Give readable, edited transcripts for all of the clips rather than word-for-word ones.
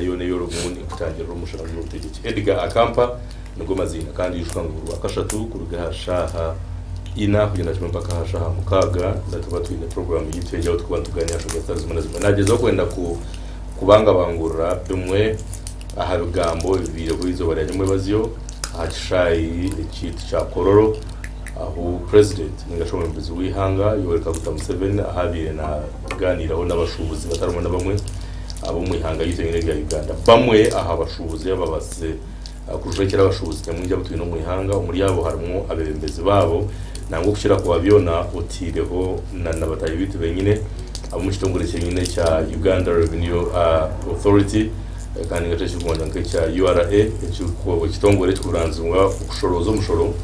nayo ne yorumundi kutangira umushara mu rutegeki Edgar Akampa nubwo mazina kandi yishwanguru akashatu kurugahashaha ina kugenda mpaka hashaha mukaga ndatuba twine program yitweje aho twuba tuganira shobora zimwe nagezeho kwenda kubanga bangurura bimwe aha bigambo bibire bwizo baranyumwe bazyo acishayi ikiti cha kororo aho president ningashobora mbizi wihanga yoreka guta Museveni ahabire na ganiraho n'abashubuzi batarimo na bamwe abo mwihanga yitengere ya Uganda bamwe aha bashubuzi yababase kurushekera abashubuzi nyamwinja butuye no mwihanga muri yabo harimo abebembezi babo nango kushira ku babiona utireho nabataye bitu benyine abo mu kitongore cyenyine cya Uganda Revenue Authority kandi gace cy'Rwanda cya URA cy'uko kitongore cy'uranzumwa ukushorozo mushoro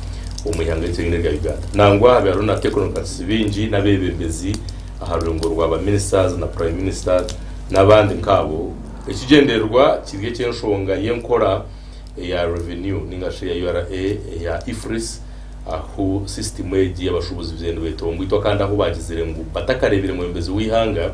umuyanga cyenyine ya Uganda nangwa habero na technocrats binji nabebembezi aharungurwa aba ministers na prime minister nabandi nkabo ikigenderwa kibye cy'enshonga yenkora ya revenue ningashe ya URA ya IFRIS aho system yeji y'abashubuzi byendo betongwitwa kandi aho bagizire ngo batakarebere mu mbezi wihanga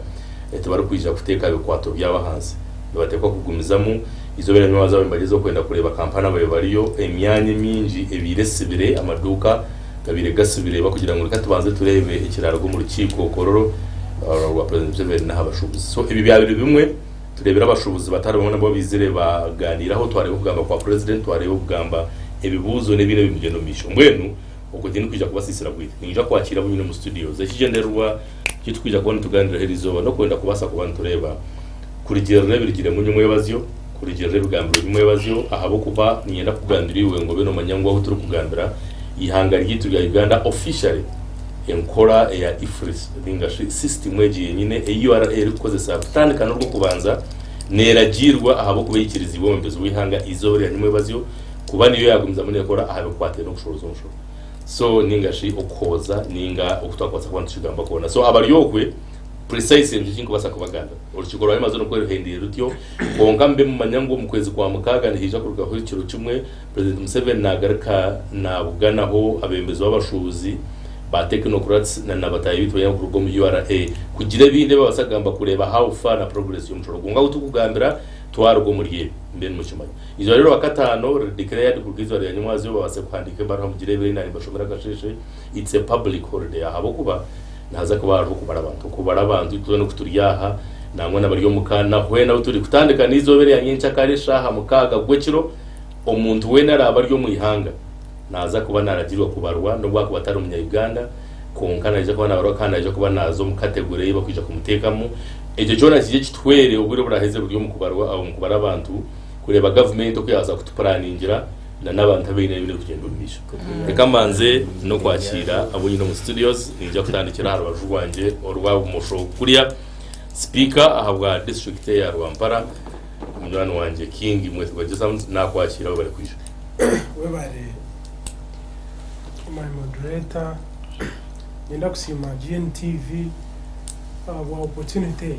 etebara kwija kuteka bikwato by'abahanzi batekwa kugumizamo izo bere nyo bazaba imbagizo kwenda kureba kampana bayo bariyo emyanye minji ebiresibire amaduka kabire gasibire bakugira ngo reka tubanze turebe ikiraro go mu rukiko kororo wa president Museveni n'abashubuzi so ibi byabiri bimwe turebera abashubuzi batarabona bo bizire baganiraho tware kugamba kwa president tware kugamba ebibuzo nebine bimugendo misho mbwenu uko dini kwija kubasisira kwite ninja kwakira bunyine mu studios ekigenderwa kitwija kubona tuganira herizoba no kwenda kubasa ku bantu tureba kuri gerere birigire mu nyumwe bazyo kuri gerere bigambiro nyumwe bazyo ahabo kuba niyenda kugandiriwe ngo beno manyangwa aho turi kugandira ihanga ryitu rya Uganda officially enkora ya IFRIS ningashi system yegiye nyine URA rikoze sabutandikana rwo kubanza neragirwa ahabo kubikiriza ibombezo wihanga izore nyumwe bazyo kuba niyo yagumiza muri ekora ahabe kwate no gushoroza umusho so ningashi okoza ninga okutwakwatsa kwantu kigamba kona so abariyokwe precise ndichinko basa kubaganda urukiko rwa Amazon ko ruhendeye rutyo kongambe mu manyango mu kwezi kwa mukaga nihija kuruga ho ikiro kimwe president Museveni nagarika nabuganaho abembezo b'abashuzi ba technocrats nabataye bitwaye ku rugo mu URA kugira binde babasagamba kureba how far na progress y'umushoro gunga utukugambira twarwo muri mbe mu cyumanya izo rero wakatano declared kubwizwa ya nywazi babase kwandika barha mugire bere nari bashomera gasheshe it's a public holiday ahabo kuba naza kuba ari kubara abantu tuzo no kuturyaha nangwa nabariyo mukana hwe nawe turi kutandika nizobere ya nyincha karisha ha mukaga gwekiro omuntu we narabariyo mu ihanga naza kuba naragirwa kubarwa no bwa kubatari umunya Uganda konkana je kuba nabarwa kandi je kuba nazo mu category bakwija kumutekamo eje cyona kije kitwere ubure buraheze buryo mu kubarwa abo mu kubara abantu kureba government okuyaza kutuplaningira na nabantu abene bine kugenda umisha reka manze no kwakira abo nyine mu studios ninja kutandikira haro bajugwanje orwa umusho kuriya speaker ahabwa district ya Rwampara umwana wanje King mwese gwaje sounds na kwakira bari kwisha we bari my moderator nenda kusima GNTV wa opportunity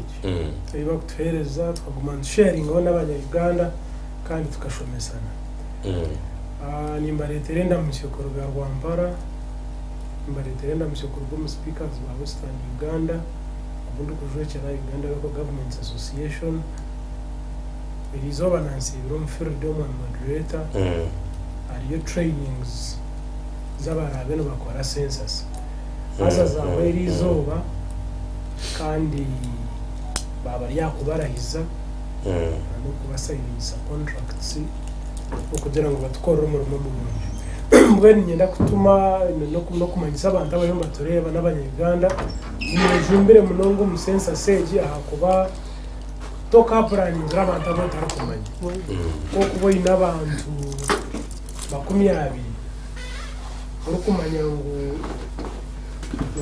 iba kutuhereza twagumana sharing on abanya Uganda kandi tukashomesana nimba reterenda mu cyokoro rwa Rwampara nimba reterenda mu cyokoro rwo speakers ba Western Uganda ubundi kujwekera Uganda Local Government Association irizoba nansi room freedom and moderator ariyo trainings z'abarabe no bakora census azazawe irizoba kandi baba yakubarahiza no kubasayinisa contracts ukugira ngo batwore umurimo mu Burundi mbweni nyenda kutuma no kumanyisa abantu abayo batoreba n'abanyarwanda nijumbire munongo mu census seji ahakuba toka planning z'abantu batari kumanya ko kubo inabantu bakumyabi urukumanya ngo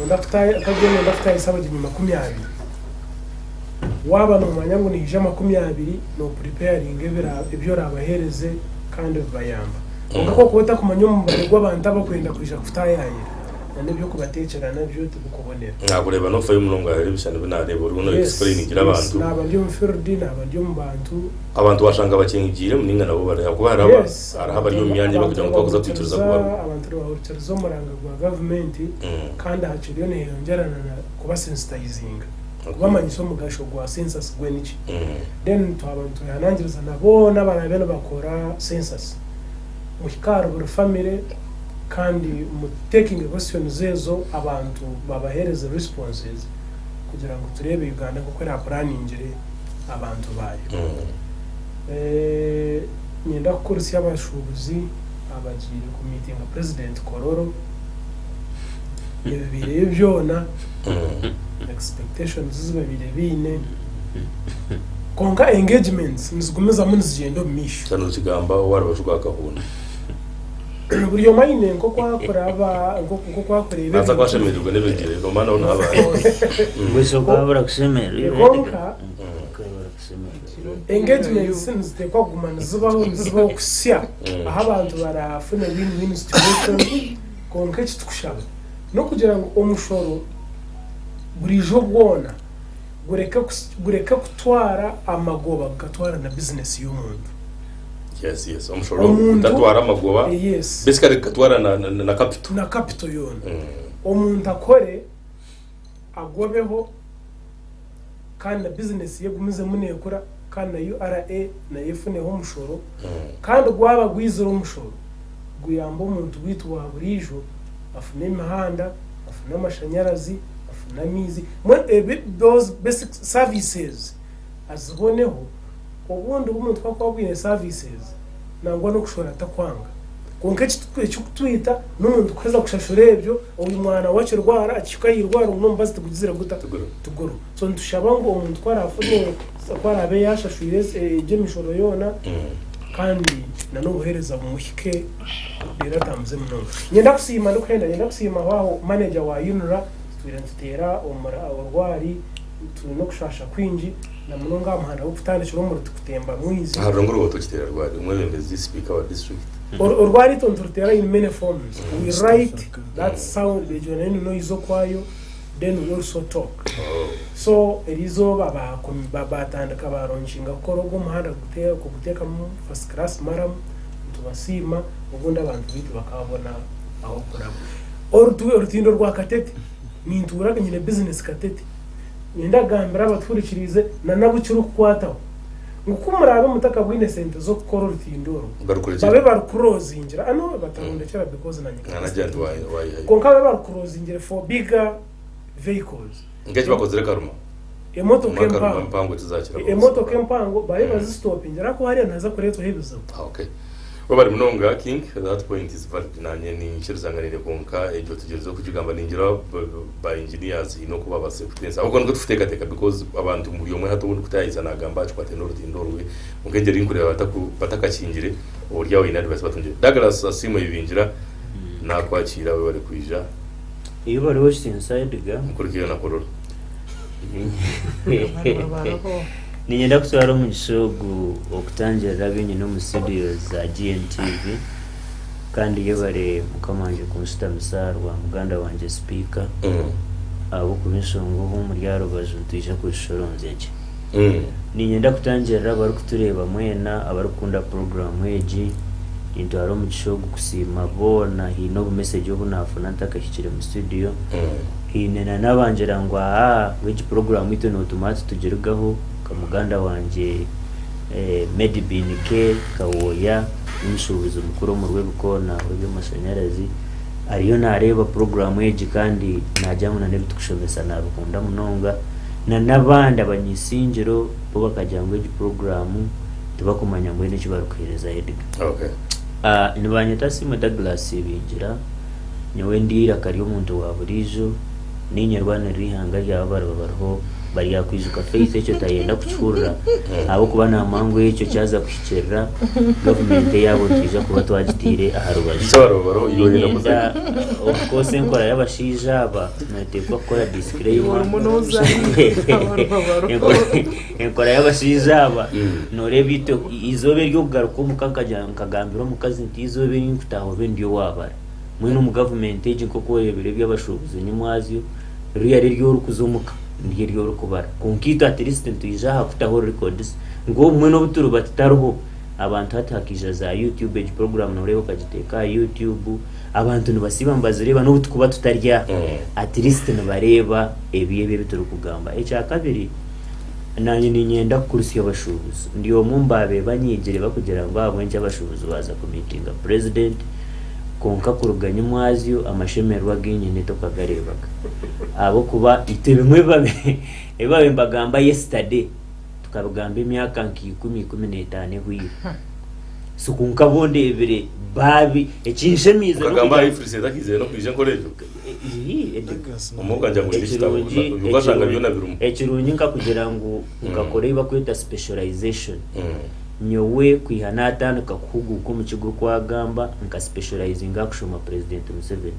ndafutaye sabaji mu 20 waba no manya ngo nije 20 no preparing ibyo rabahereze kandi bayamba ngako kubota kumanya mu bari gw'abantu abakwenda kwisha kufutaye nabyo kubatekera nabyo tubukubonera nagureba no fayo munongo ari bishana binareba uri no explain gira abantu nabandi mu field nabandi mu abantu bashanga bakengigire muninga nabo bari kuba araba ari yo myanya bakugira ngo bakuza kwituruza kuba abantu bahurira muranga gwa government kandi haciriyo ne yongerana kuba sensitizing kubamanyisa omugasho gwa census gw'eniki then twabantu yanangiriza nabo n'abana bene bakora census muhikara buri family kandi mu taking questions ezo abantu babahereza responses kugira ngo turebe Uganda kuko era planingire abantu bayo nyenda kukurusya abashubuzi abagiye ku meeting ya President Kororo ibibire byona expectations zibabire bine konka engagements nizigumiza mu nzigendo misho cyane ukigamba wari bashugwa gahunda buriyo mayine nko kwakora aba nko kwakora ibintu naza kwashemererwa n'ibigire no mana ona aba Weso kabara kusemerera konka engagements nzitekwa gumana zibaho kusya aho abantu barafuna win-win situation konka kitkushaba no kugira ngo omushoro burijo bwona gureka kutwara amagoba gatwara na business y'umuntu. Yes omushoro utatwara amagoba basically gatwara na capital yona omuntu akore agobeho kandi na business yegumize munekura kandi na URA na yefuneho omushoro kandi gwaba gwizira omushoro guyamba omuntu witwa burijo afune imihanda afune amashanyarazi afune mizi those basic services aziboneho ubundi umuntu twakubwire services nangwa no kushora takwanga konke kitwita n'umuntu kweza kushashura ebyo uyu mwana wacu rwara akikayirwara unomba zituguzira guta tuguru so ntushaba ngo umuntu twarafune kwarabe yashashuye je mishoro yona kandi nanobuhereza mu muhike rero tamze muno nyenda kusima ndenda kusima waho manager wa Unra twirantera orwari turi no kushasha kwinji na munonga muhanda w'ubutandikiro mu rutukutemba mwizi harongoro wotokitera rwari umwebembezi speaker wa district orwari tonturutera in many forms we write that sound bejonene no izo kwayo then we also talk so erizo babatandika baronshinga korogo muhanda guteka mu first class maram tubasima ubundi abantu bitu bakabona aho kuraba orutindo rwa Katete nintura nyine business Katete nenda gambira abatwurikirize na nabucuru kwataho ngukumurabe mutaka bwine sente zo gukora urutindoro babe barucrosingira ano batarundekera because na agent wayi konka babe barucrosingira for bigger vehicles ngeje bakozere karuma emoto kempango babe bazistopingira ko hari naza kureto hebizo okay bari munonga king that point is valid nanye ni nshyirizanganire konka ejo tugezeho kugigamba ningira ba engineers ino kuba ba secretaries ahubwo ngo tutekateka because abantu muri yo mwe hato ubundi kutayiza nagamba cykwate n'urutindorwe mugengera inkureba batakakingire uburyo we inadvice batunje Douglas asimo yibinjira nakwakira we bari kwija iyo bari watch inside ga mukurikiye na kororo Ninyenda kutwara mu gishogu okutangira binyi no mu studios za GNTV kandi iyo bare mukamanje kunshita misarwa muganda wanje speaker abo kubishongo bo muri yarobaje tuje kushoronzeje ninyenda kutangira bari kutureba mwena abarukunda program eji into aro mu gishogu kusima bona hino bu message yo bunafuna ntakashikire mu studio hinena nabanjira ngo which program ito no automate tugirugaho kamuganda wanje Medibinike Kawoya umushubuzi mukuru mu rwego kona w'amashanyarazi ariyo nareba program eji kandi najyamo na nebitukushomesa nabukunda munonga na nabandi abanyisingiro bo bakajyangwe eji program tubakumanya ngo ine kibarukereza Edgar nibanyita Simo Douglas bingira nyewe ndira kari umuntu wa burijo ninyarwana rihanga ry'abarho bari yakwijuka face cyo tayenda kucurura abo kuba na mango y'icyo cyaza kushikira government yabo tije kuba twagitire aharubaje sorobaro iyo hina muza of course nkora yabashija aba natekwa kora disclaimer nkora yabashija aba nore bito izobe ryo garuko mukakagambiro mukazi ntizobe nkutaho bendiyo wabara mwino mu government age nko korebere by'abashubuzi nyumwazi riyari ryo rukuzumuka ndiye ryo rukubara konkita at least ntija hakutaho records ngo mwe no buturu batitaruho abantu hatakija za YouTube age program no rebo kagiteka YouTube abantu nibasiba mbazireba no tukuba tutarya at least nibareba ebiye bituru kugamba echa kabiri nanye ninyenda kurisi y'abashubuzi ndiyo mumbabe banyigire bakugira ngo abwenje abashubuzi baza ku meeting president konka kuruganya umwazyo amashemerwa ginyine to kagarebaga abo kuba ite bimwe babe mbagamba yesterday tukabagamba imyaka 10-15 hwiri so kunka bonde ebere babi ekinshemize no kugamba ifrise dakize no kwije nkorejo umuga njya muri kitabo ubashanga byo nabirumu ekirunyi nka kugira ngo ngakore bakwita specialization nyowe kwihanata nkakugu ko mu kigo kwa gamba nka specializing action president Museveni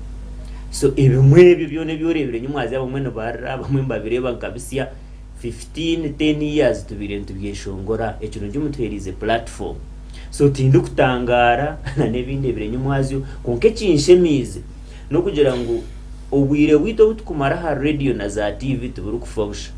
so ebimwe byone byorebere nyumwazi abamwe no barabamwe mbabireba nkabisiya 15-10 years tubire tubyeshongora ekirunyi muterize platform so tindu kutangara na nebinde bire nyumwazi konke kinshemize no kugira ngo ubwire wito butukumara ha radio na za TV tuburu kufawusha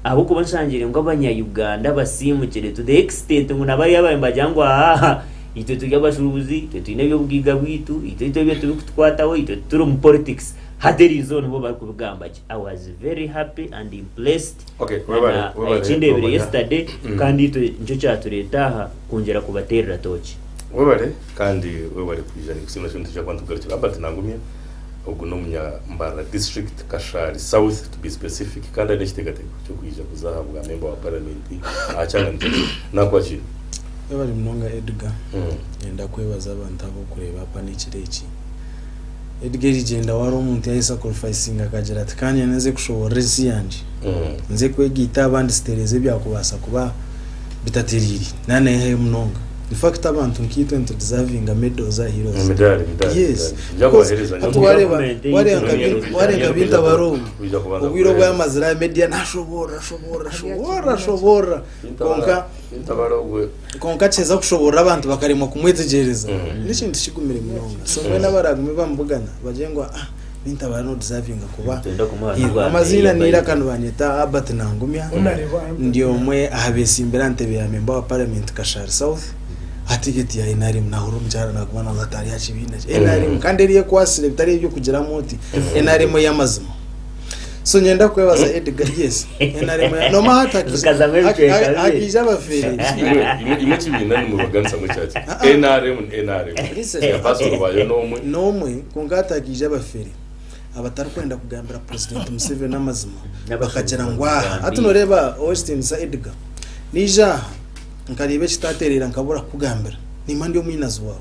abo kuba nshangire ngo abanya Uganda basimukire to the extent ngo nabari yabaye mbajangwa ito tugabashubuzi ito twinebyo bwiga bwitu ito byo tubikutwataho ito turi mu politics haderi zone bo bari kubugambaje. I was very happy and impressed. Okay, wabare ikindebere yesterday kandi ito njo cyaturetaha kongera kubaterera toki wabare kandi wabare kwijana kusima cyo cyo kwantugarukira abati nangumye ubwo no munya Mbara district Kashari South to be specific kandi n'ikitegatego cyo kwija kuzahabwa member wa parliament acanga nakwachi bari mnonga Edgar yenda kwebaza abantu abo kureba hapa n'ikireki Edgar igenda wari umuntu ya sacrificing akagera ati kanya neze kushobora resi yanje nze kwegita abandi stereze byakubasa kuba bitatiriri nane he mnonga in fact abantu nkito into deserving a medal za heroes medal yes byakohereza ware ngabinda baro ubwiro bwa mazira media nashobora konka cheza kushobora abantu bakarimo kumwetegereza n'ikindi kigumire mnonga so mwe nabaragume bambugana bajengwa binta bano deserving kuba amazina nira kanu banyeta Albert Nangumya ndio mwe ahabesimbera ntebe ya member wa parliament Kashari South atigeti ya Enarim nahuru mjara nakubana gatari ya chibina Enarim kanderiye kwasire bitari byo kugira moti Enarim yamazima so nyenda kwebaza Edgar yes Enarim no mahata akija bafere imwe kibina ni mu baganza mu cyati Enarim ya pastor bayo nomwe kongata akija bafere abatari kwenda kugambira president Museveni amazima bakagera ngwaha atunoreba Austin sa Edgar nija nkaribe kitaterera nkabura kugambira nimandi yo mwinazi wawe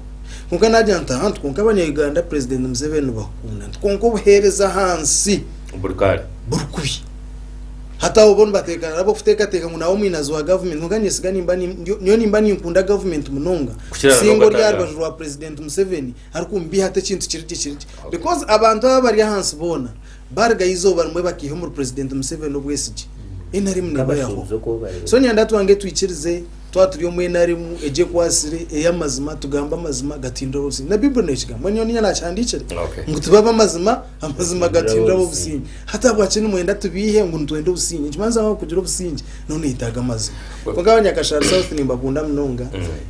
kunka najanta hantu kunka abanya Uganda president Museveni bakunda kunko buhereza hansi burkubi hata ubona batekana rabo kutekateka ngo nawo mwinazi wa government nganye sigani imbani niyo nimbani nkunda government munonga singo ryarwa wa president Museveni arikumbi hata kintu kiriti because abantu abari hansi bona barga izoba rumwe bakihe mu president Museveni obwesije Enarim nabayaho so nyanda twange twikirize twaturiyo mu Enarim eje kwasire eyamazima tugamba amazima gatindira businyi na Bible nekiga mwenyo ninya nacandikire ngo tubaba amazima gatindira businyi hata bwakene mwenda tubihe ngo ntwende businyi kimanza aho kugira businyi none itaga amazima kugabanya Kashari South nimba kunda mnonga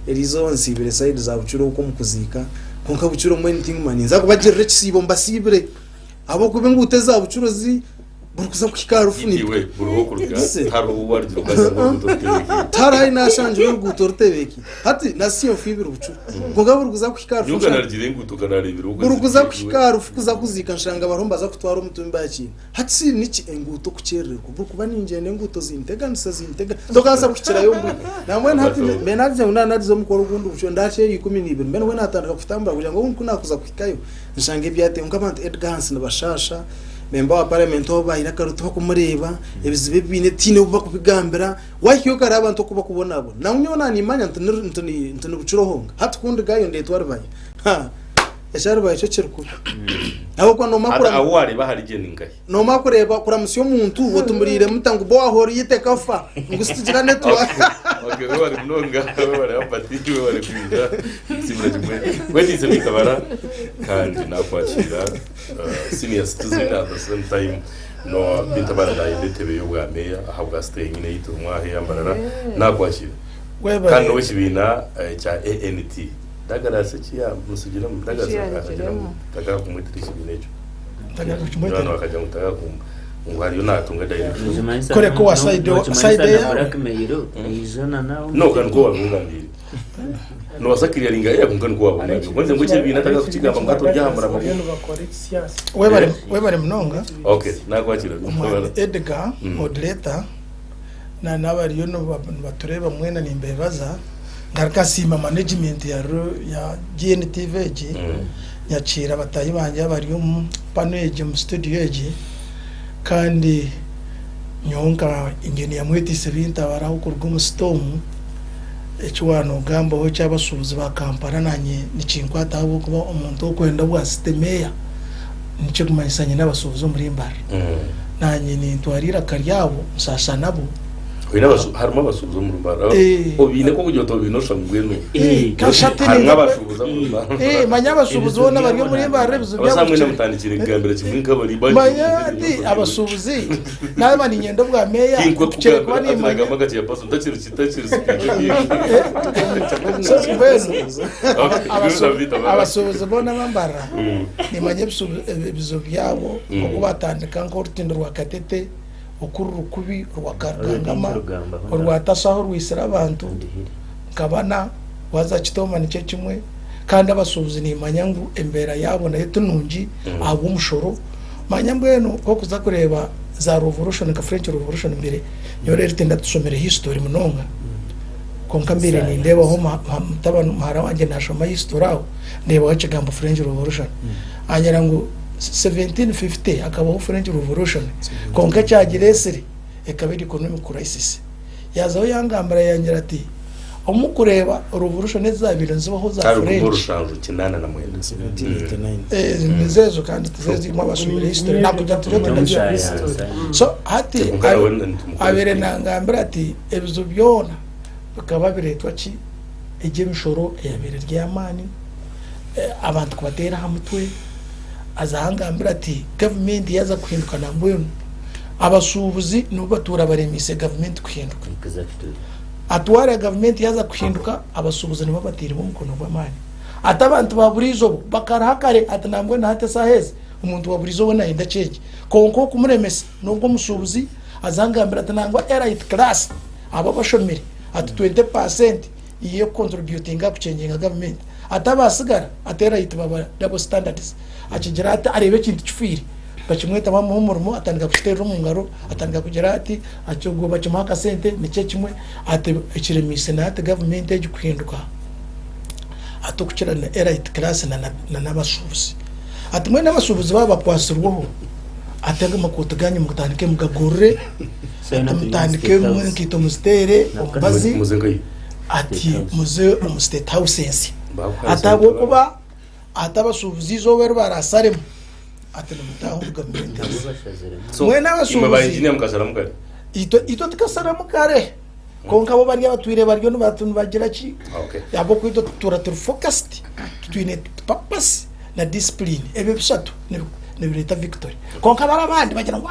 erizo nsibire side za bucuro uko mukuzika konka bucuro mwenting mani nza kubagirira kisibo mbasibire abo kube nguteza bucurozi burukuza kukikarufu ni iwe buruho kuruga haro uwardi rukaza ngutotebeki tarai nashanje ngutotebeki hati nasiyo fibira ubucu ngoga burukuza kukikarufu yuga narigire ngutukana burukuza kukikarufu kuza kuzika nshanga barombaza kutwara umutumba yaki hati niki enguto kucererwa burukuba ninjene nguto zintega nsazintega tokaza kukira yombi namwe hati benaje unanazo mukora ugundi ubucu ndache 12 mbene we natandika kufutambura kugira ngo kunakuza kukikayo nshange byate ngabandi Edgar Hansen bashasha member wa parliament oba irakaruto kumureba ebizibe bine tine uba kubigambira wahiyo kare abantu kuba kubona abo nawunyona ni manya ntoni bucurohonga hatukundi gayo ndetwarbaye esharbaye cyo cirku abo kwa no makura awari bahari geningaye no makureba kuramusyo muntu wotumurire mutangu bo ahori yitekafa ngusitira network okay wari mnonga wari apati wari kwinda simura kimwe wedize mikabara kandi nakwakira senior citizen at the same time no bintabara na indetebe yo bwa meya ahabwa stay nyine yitumwa he yambarara nakwakira kandi no kibina cha ANT dagarase kiya musugira dagarase daga kumwitirisha binejo ndano akaja mutaka ngwariyo natunga direction kore ko wa side ya blackmail izona nawo no kan ko wabungambiri no wasakiriya linga ya kungana ko wabungambiri kwanze ngo kibina nataka kukigamba ngato ryahambara abantu bakora siyasa webare mnonga okay nakwakira Edgar moderator na nabariyo no batureba mwena nimbebaza ngaruka sima management ya GNTV nyacira batayi banje bariyo mu panel mu studio kandi nyonga engineer mwetise binta baraho kurwa mu storm ekiwano gamba ho cyabasubuzi ba Kampala nanye nikinkwata abo kuba umuntu okwenda bwa sistemeya nicyo kumanyisanye n'abasubuzi muri mbara nanye ni twarira karyabo sasa nabo harimo abasubuza mu mbara obine ko kujyo to binosha ngweno kashate ni n'abasubuza mu mbara manya abasubuzi bona bari muri mbara bizo byabo basamwe namutandikire gambere kimwe kabari bari manya abasubuzi naba ni nyendo bwa meya kire kwa ni manya magati ya paso ndakiri kitakiri abasubuzi bona bambara ni manya bizo byabo kubatandika ngo rutindo rwa Katete ukuru rukubi rwakarangama rwatasaho rwisira abantu kabana waza kitoma nice kimwe kandi abasubuzi ni manyangu embera yabo na yetunungi abo mushoro manyambweno ko kuza kureba za revolution ka French revolution mbere nyore ritenda tusomere history munonga konka mbere ni ndeba ho mutabano mara wanje nashoma history aho ndeba wakigambo French revolution anyera ngo 1750 akabaho French revolution konka cyagiresiri ekabiri economic crisis yazaho yangambara yangira ati umukureba revolution zabiro nzibaho za French urushanjo kinana na mwenda 1789 nizezo kandi tuzezi mu basubire history nakujya tureka so hati abere nangambara ati ebizo byona bakaba biretwa ki egemishoro yabere ryamani abantu kubatera hamutwe azahangambira ati government yaza kuhinduka nambweno abasubuzi nubatura baremise government kuhinduka atwara government yaza kuhinduka abasubuzi nibo batira mu mukono gw'amani atabantu baburizo bakarahakare atanambweno hate saheze umuntu waburizo bona indaceke konko kumuremesa nubwo musubuzi azahangambira atanangwa elite class abo bashomere at 20% iyo contributing up changing government atabasigara atera itaba double standards akigera ati arebe kintu kifiri bakimweta bamuhumurimo atandika kushitera mu ngaro atandika kugera ati acyogo bakimaka sente nice kimwe ati ikiremise na ati government eje kuhinduka atokukira na elite class na nabasubuzi ati mwe nabasubuzi baba kwasirwaho atega makutaganye mutandike mugagorre mutandike mwe kito mustere obazi ati muze mu state house atabo kuba atabasubuzi zo bero barasaremo atelo mutaho government mwe n'abasubuzi engineer mukasara mukare ito tikasara mukare konka bo bari abatwire baryo n'abantu bagira ki yabo kwito turatur focused twine purpose na discipline ebe bisatu ne bireta victory konka barabandi bagira ngo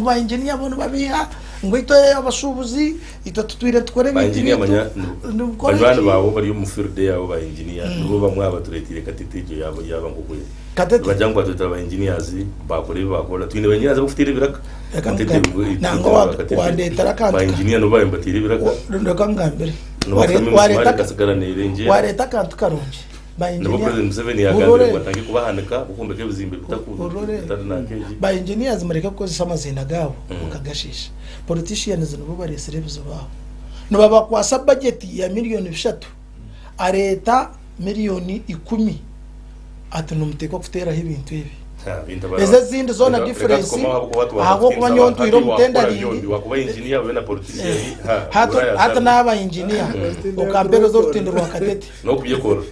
ba engineer bono babiha ngo ito abasubuzi ito tutwire tukore engineer banywana babo bari mu field yabo ba engineer nibo bamwe abaturetire Katete yabo ngukuye Katete bajangwa tutaba engineers bakora twine engineers bufitire biraka Katete nango wandetara kandi ba engineer no bayimbatire biraka ndokangambere wareta kantu karonje ba engineer batangiye kubahanika bukumbeke bizimbe bitakutanake ba engineers mareka ko samazina gabo ukagashisha politicians nubo baresere bizobaho no baba kwasa budget ya miliyoni 3 areta miliyoni 10 atuno muteko kutera ibintu ibi eze zindi zona difference aho kuba nyonto iro mutendari wakuba engineer we na politician hata naba engineer ukambero zo rutindo rwa Katete no kubikora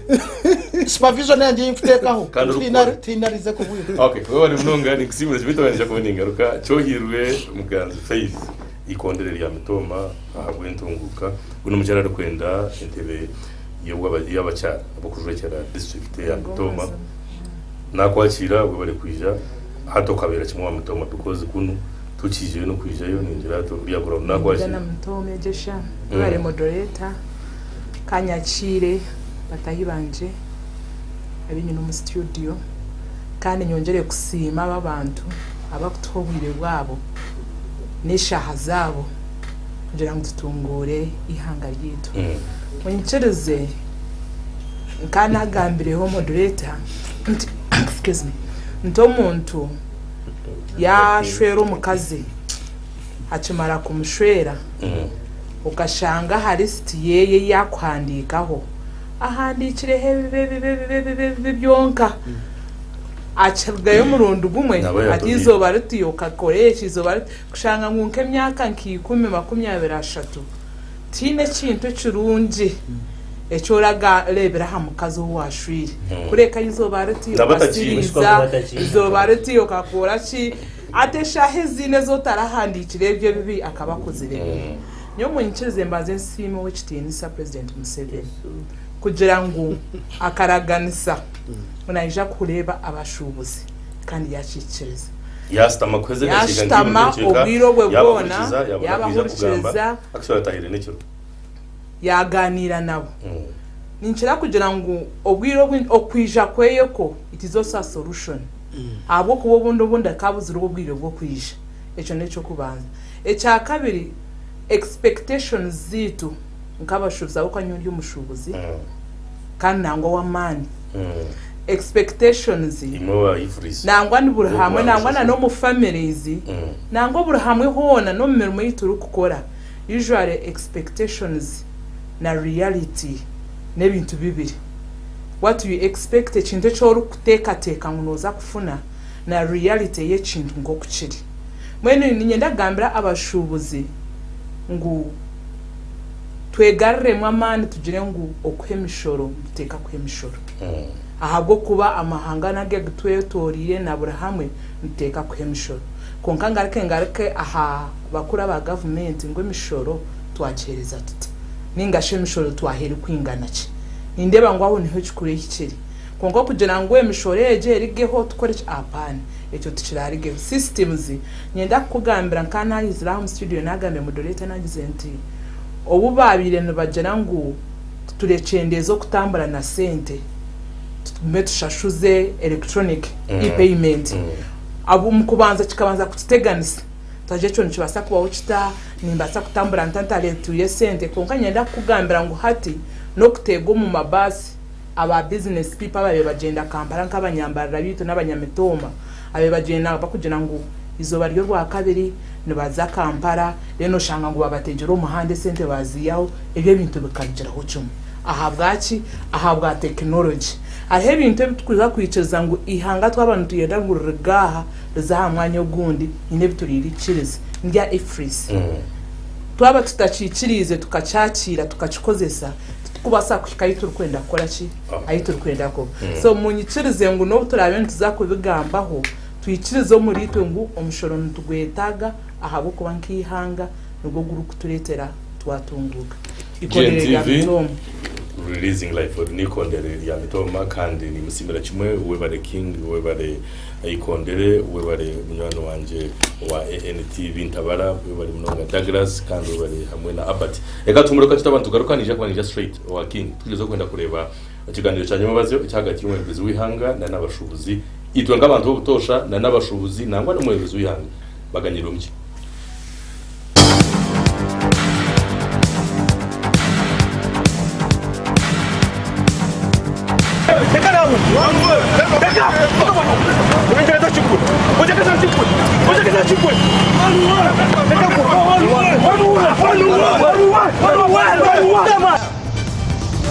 supervision yanjye mfutekaho tinarize kubuye okay wewe ni mnonga ni kisimwe bitwanije ko ningaruka cyohirwe muganza Faith ikonderera ya mitoma ahagwentunguka guno mucyara kwenda intebe y'abacyara abokujwekera district ya mitoma nakwakira we bari kwija hato kabera kimwe wa mitoma because kuno tukije no kwijayo ninjira to byagura nakwakira na mitoma ejesha bari moderator kanyakire batahi banje abinyine mu studio kandi nyongere kusima ababantu abakutobwire bwabo n'ishaha zabo kugira ngo tutungure ihanga ryitu munyicereze kana gambireho moderator excuse me nto muntu yashwera umukazi akimara kumushwera ukashanga harisiti yeye yakwandikaho ahandikire hebe byonka acirgayo murundo gumwe atizoba rutiyo kakoresha izoba kushanga nkunke myaka nkikumi 23 tine kintu kirungi echoraga lebera hamukazi washwire kureka izoba rutiyo basiriza izoba rutiyo kakora ki ateshahe zine zotarahandikire ibyo bibi akabakozire nyo munyikirize mbaze nsimo w'ekitinisa President Museveni kugira ngo akaraganisa munayija kureba abashubuzi kandi yacikiriza yastama kweze yastama obwiro bwe bwona yabahurikiriza akishatahire n'ikiro yaganira nabo ninchira kugira ngo obwiro okwija kweyeko it is also a solution abo kubo bundi akabuzira obwiro bwo kwija eco neco kubanza eca kabiri expectations zitu nkabashubuza ukanyuri umushubuzi kandi nangwa wamani expectations nangwa ni burhamwe nangwa na no mu families nangwa burhamwe hona no mirimo yituru gukora usually expectations na reality nebintu bibiri what you expect ekintu cyo kuteka ngonoza kufuna na reality y'ekintu ngo kukiri mwene ninyenda gambira abashubuzi ngu twegarre mwamani tugire ngu okwemishoro muteka kwemishoro ahabwo kuba amahanga nage gutwetoriye na burahamwe muteka kwemishoro konka ngarike aha bakura ba government ngo emishoro twakereza tuti ningashe emishoro twahera kwingana ki nindeba ngo aho niho kikure kikiri konko kugira ngo emishoro eje rigeho tukore apana echo tukirarige systems nyenda kugambira nkana izira mu studio nagambe moderator nagize nti obu babire nibagera ngo turecendezo kutambara na sente tushashuze electronic e-payment abo mukubanza kikabanza kutiteganisa taje cyo nicibasa kuba ukita nimbasa kutambura ntantale tuye sente konka nyenda kugambira ngo hati no kutego mu mabasi aba business people ababe bagenda Kampala nk'abanyambarira bitu n'abanyamitoma abe bagenda bakugira ngo izo baryo rwa kabiri nibaza Kampala reno shanga ngo babategera umuhande sente baziyaho ebyo bintu bikagiraho cyumwe ahabwaki ahabwa technology ahe bintu bitkuza kwiceza ngo ihanga twabantu tuyenda ngo rigaha rizaha mwanya gundi ine bituriri kirize ndya ifris twaba tutacikirize tukacakira tukacikozesa kubasa kwikayitu kwenda kora ki ayitu kwenda ko so munyikirize ngo no turabe tuzakubigambaho twikirize muri twe ngo umushoro ntugwetaga ahabo kuba nkihanga nubwo guru kuturetera twatunguka ikorere ya Tom releasing life for nikondere ya Mitoma kandi ni musimira kimwe webare king webare ikondere webare munywano wanje wa ANTV ntabara webare munonga Douglas kandi webare hamwe na Abati eka tumuruka tutabantu tugarukanije kwanije straight wa king tugize kwenda kureba ikiganiro cyanyuma bazo cyagati y'umuyobozi w'ihanga na nabashubuzi itwe ngabantu bo gutosha na nabashubuzi nangwa n'umuyobozi w'ihanga baganyira umye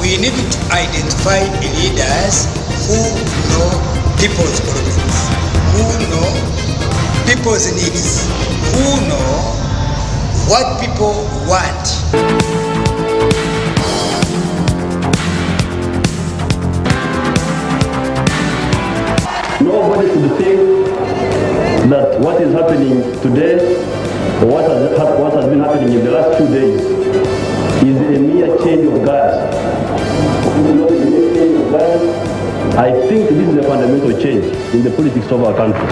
We need to identify leaders who know people's problems, who know people's needs, who know what people want. Nobody should think that what is happening today or what has been happening in the last 2 days is a mere change of guard. I think this is a fundamental change in the politics of our country.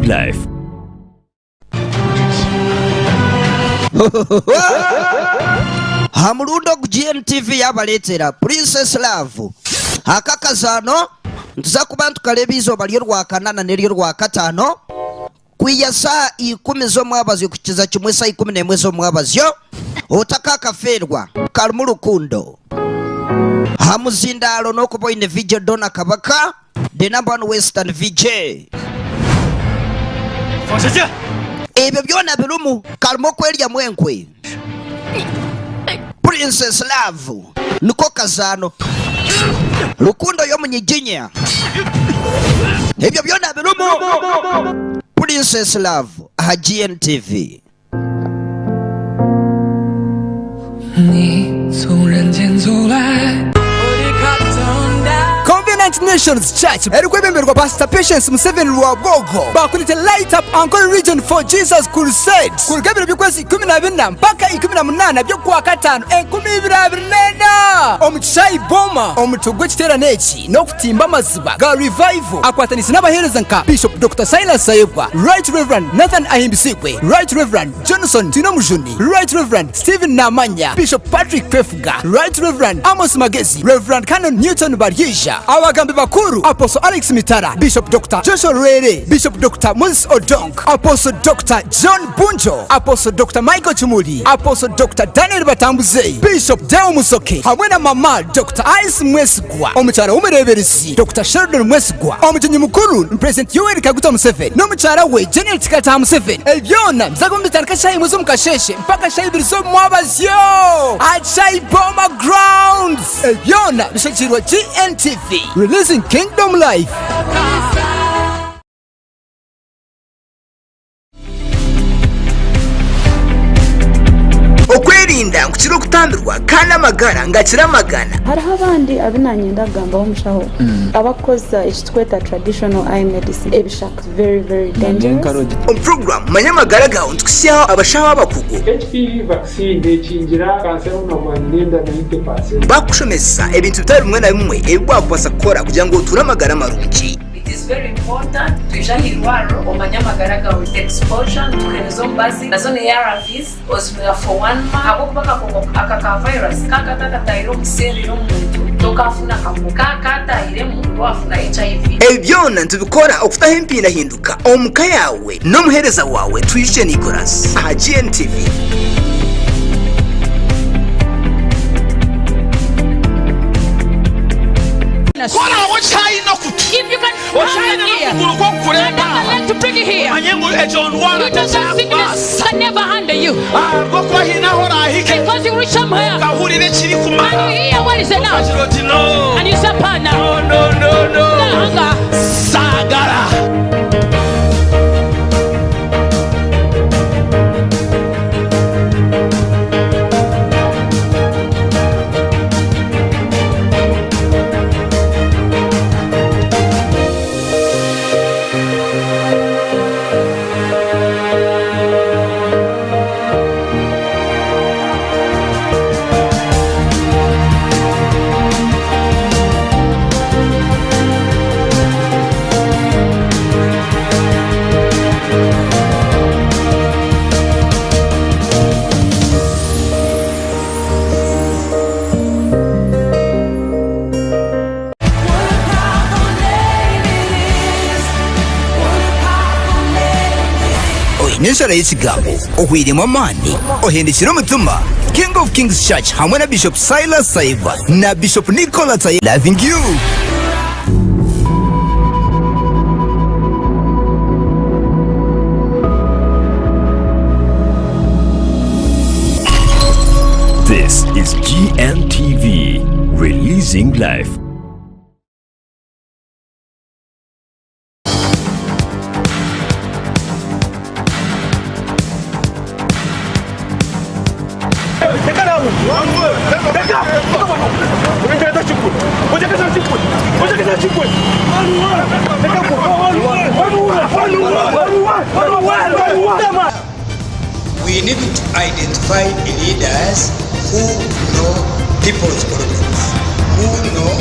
Life. Hamurundo GNTV yabaletera Princess Love akakazano ntuza kubantu kaleba izoba lyo rwakanana neryo rwakatano kwiya saa 10 zo mwabazi kukiza kimwe saa 11 zo mwabazyo otakakaferwa kalmu rukundo hamuzindalo no kuboine video dona kabaka the number one western VJ ebyo byona birumu kalmo kwelya mwenkwe Princess Love niko kazano rukundo yo munyiginya ebyo byona birumu Princess Love ha GNTV 你从人间走来 Covenant Nations Church erikwebemerwa Pastor Patience Museveni Rwagogo bakulite Light Up Ankole Region for Jesus Crusade kurugabiro by'ukwezi 14 mpaka 18 byo kuwa gatanu 2024 omuchayi boma omutugwe kiterane eki no kutimba maziba ga revival akwatanisi n'abahereza nka Bishop Dr. Silas Sayebwa, Right Reverend Nathan Ahimbisikwe, Right Reverend Johnson Tino Mujuni, Right Reverend Stephen Namanya, Bishop Patrick Pefuga, Right Reverend Amos Magezi, Reverend Canon Newton Baryisha, abagambi bakuru Apostle Alex Mitara, Bishop Dr. Joshua Rere, Bishop Dr. Moses Odonk, Apostle Dr. John Bunjo, Apostle Dr. Michael Chumuli, Apostle Dr. Daniel Batambuze, Bishop Deo Musoke, hamwe na mama Dr. Ice Mwesigwa, omuchara w'umureberesi Dr. Sheldon Mwesigwa, omugenyi mukuru President Yoweri Kaguta Museveni n'omuchara we Janet Kata Museveni. Ebyona mzagombitandika shayi mwezi mukasheshe mpaka shayi birizo mwabazyo Achai Boma Grounds. Ebyona bishakirwa GNTV releasing Kingdom Life. Okwelinda nkukira kutambirwa kana magara ngakira magana hariho abandi abinanyenda gamba omushaho abakoza ekitweta traditional eye medicine ebishaka very dangerous program manyamagara gawo ntukusyaho abashaho abakugu HPV vaccine ekingira kanseri n'amanyenda 90% bakushomesa ebintu bitari bimwe na bimwe ebigwakwasa gukora kugira ngo uture amagara marungi. It is very important to jahilwaro omanyamagara gawo exposure tukenezo mbazi nazo ne ARVs osmira for 1 month abo kubaka kongo akaka virus kakataka tairo museri y'omuntu tokafuna kamuka kataire mu wafuna HIV. Ebyona ntubikora okutaho empinda hinduka omuka yawe no muhereza wawe Twishe Nicholas aha GNTV. If you can find here, to bring it here. You don't sickness can never handle you. Because you reach somewhere and you hear what is enough. And you say, partner, no. Sagara. Nishara y'ikigambo ohwirimo amani ohendekira umutima King of Kings Church hamwe na Bishop Silas Sayebwa na Bishop Nicholas Sayebwa loving you. This is GNTV releasing life. We need to identify leaders who know people's problems, who know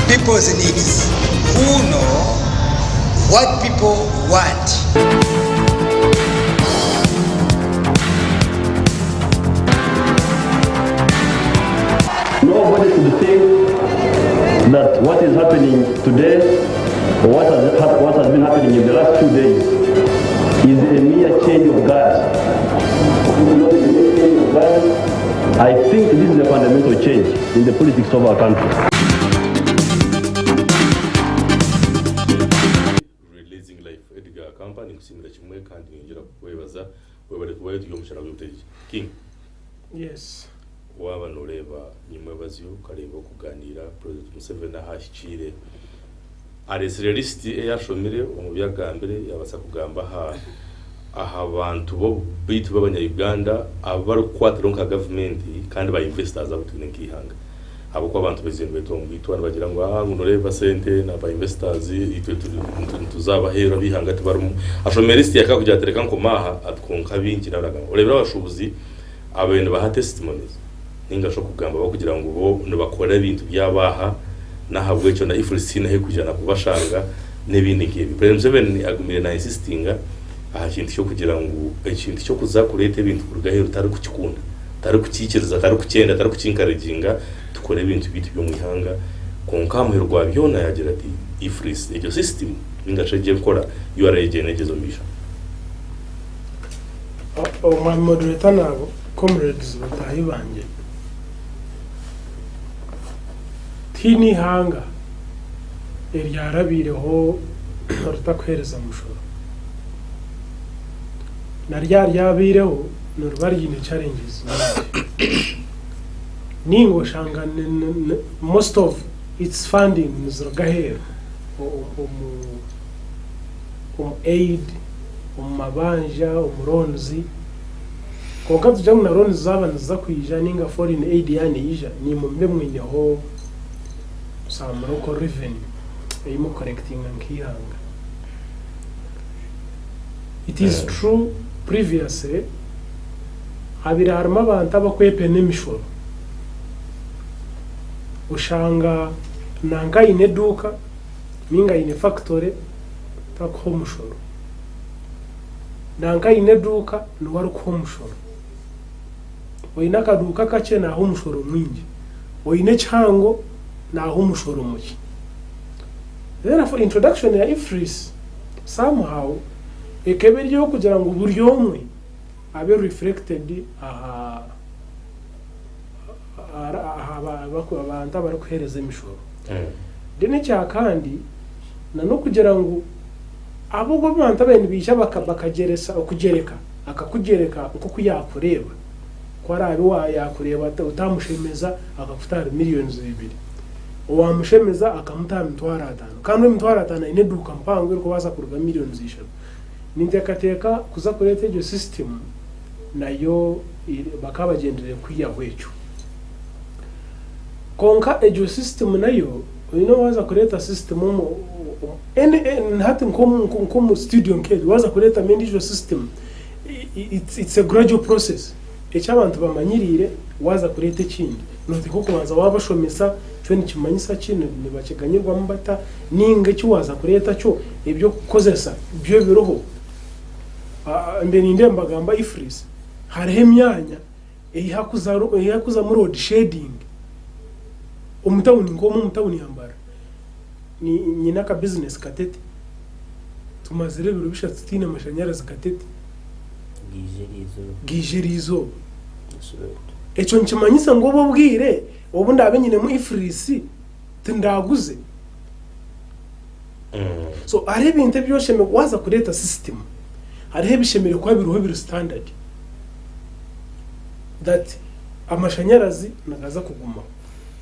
people's needs, who know what people want. Nobody should think that what is happening today, or what has been happening in the last 2 days, is a mere change of guard. Not a mere change of guard. I think this is a fundamental change in the politics of our country. Releasing Life Edgar Company kusimira kimwe kandi ningira kwebaza webale kubayo tuyomushana gw'ubutegetsi King. Yes. Waba noreba nyuma bazyo kareba kuganira President Museveni ahashikire areserelist yashomire umubyagambere yabasa kugamba aha abantu bo bitu babanya Uganda abari kwatira nka government kandi ba investors abutune nkihanga abo kwa abantu bezendo betongo itwana bagira ngo noreba sente na ba investors itwe tuzabahera bihanga tibarumu ashomerist yakakujatereka nkomaha atkonka bingira baraga urebera abashubuzi abene baha testimonies ninga sho kugamba bakugira ngo bo bakora ibintu byabaha nahabwe cyo na ifrisina he kujana kubashanga nebindi ngibi President Museveni agumire na insistinga aha kintu cyo kugira ngo ikintu cyo kuzakurete ibintu kurugahero utari kukikunda utari kukikiriza utari kucyenda utari kukinkarejinga tukore ibintu bitu byo mwihanga konkamwe rwa byona yagira ati ifris ejo system ninga sheje gukora URA negezo misha my moderator nabo comrades batahi banje tini hanga eryarabireho rutakwereza mushoro na ryabireho n'urubarigine challenges ningo shanga most of its funding nizrogahero aid mabanja umuronzi konka tujamu na ronzi zaba nzakwija ninga foreign aid yani ija ni mumbe mwenyeho samuroko revenue eyimo correcting nkihanga. It is true previously abirarma abantu abakwepe n'imishoro ushanga nanga ine duka ninga ine factory takho mushoro nanga ine duka nuwari ko mushoro oyina kaduka kace na umushoro mwingi oyine chango na umushoro muki. Therefore introduction ya ifris somehow ekebiryo kugira ngo buryo umwe abe reflected abantu bari kuhereza imishoro dene cya kandi no kugira ngo abo go abantu abene bisha bakageresa okugereka akakugereka uko kuyakureba ko ari abi yakureba utamushemeza akafutara millions 2 uwamushemeza akamuta mitwara 5 kandi mitwara 5 ine duka mpango ko baza kuruga millions 5 nintekateka kuza kureta ejo system nayo bakabagendere kwiyahwecho konka ejo system nayo waza kureta system hati nkomu studio nkezi waza kureta mendijo system it's a gradual process echabantu bamanyirire waza kureta kindi note ko kubanza wabashomesa cyo nikimanyisa kino nibakiganyirwa mbata ninga cyo waza kureta cyo ibyo kozesa byo biroho mbe ninde mbagamba ifris hariho imyanya eyakuza muri road shading umutawuni ngomu umutawuni yambara ni nyina ka business katete tumazire biro bishatse tine amashanyarazi katete gijerizo echo nkimanyisa ngo bobwire obundi abenyine mu ifrisi tindaguze so ari ibintu byosheme waza kureta system hariho bishemere kwa biruho biri standard that amashanyarazi nagaza kuguma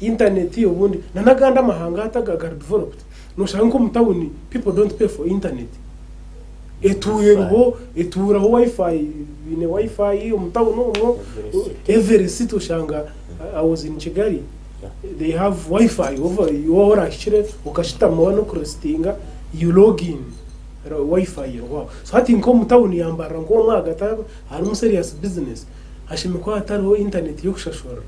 internet yobundi nanaganda mahanga atagaga developed no shanko mutawuni people don't pay for internet eturaho wifi bine wifi umutawuni umwo every city ushanga I was in Kigali they have wifi over you akire ukashita mwana kurostinga you log in wifi yo so hati nko mutawuni yambara ngo mwagata hari serious business ashime ko atariho internet yo kushashora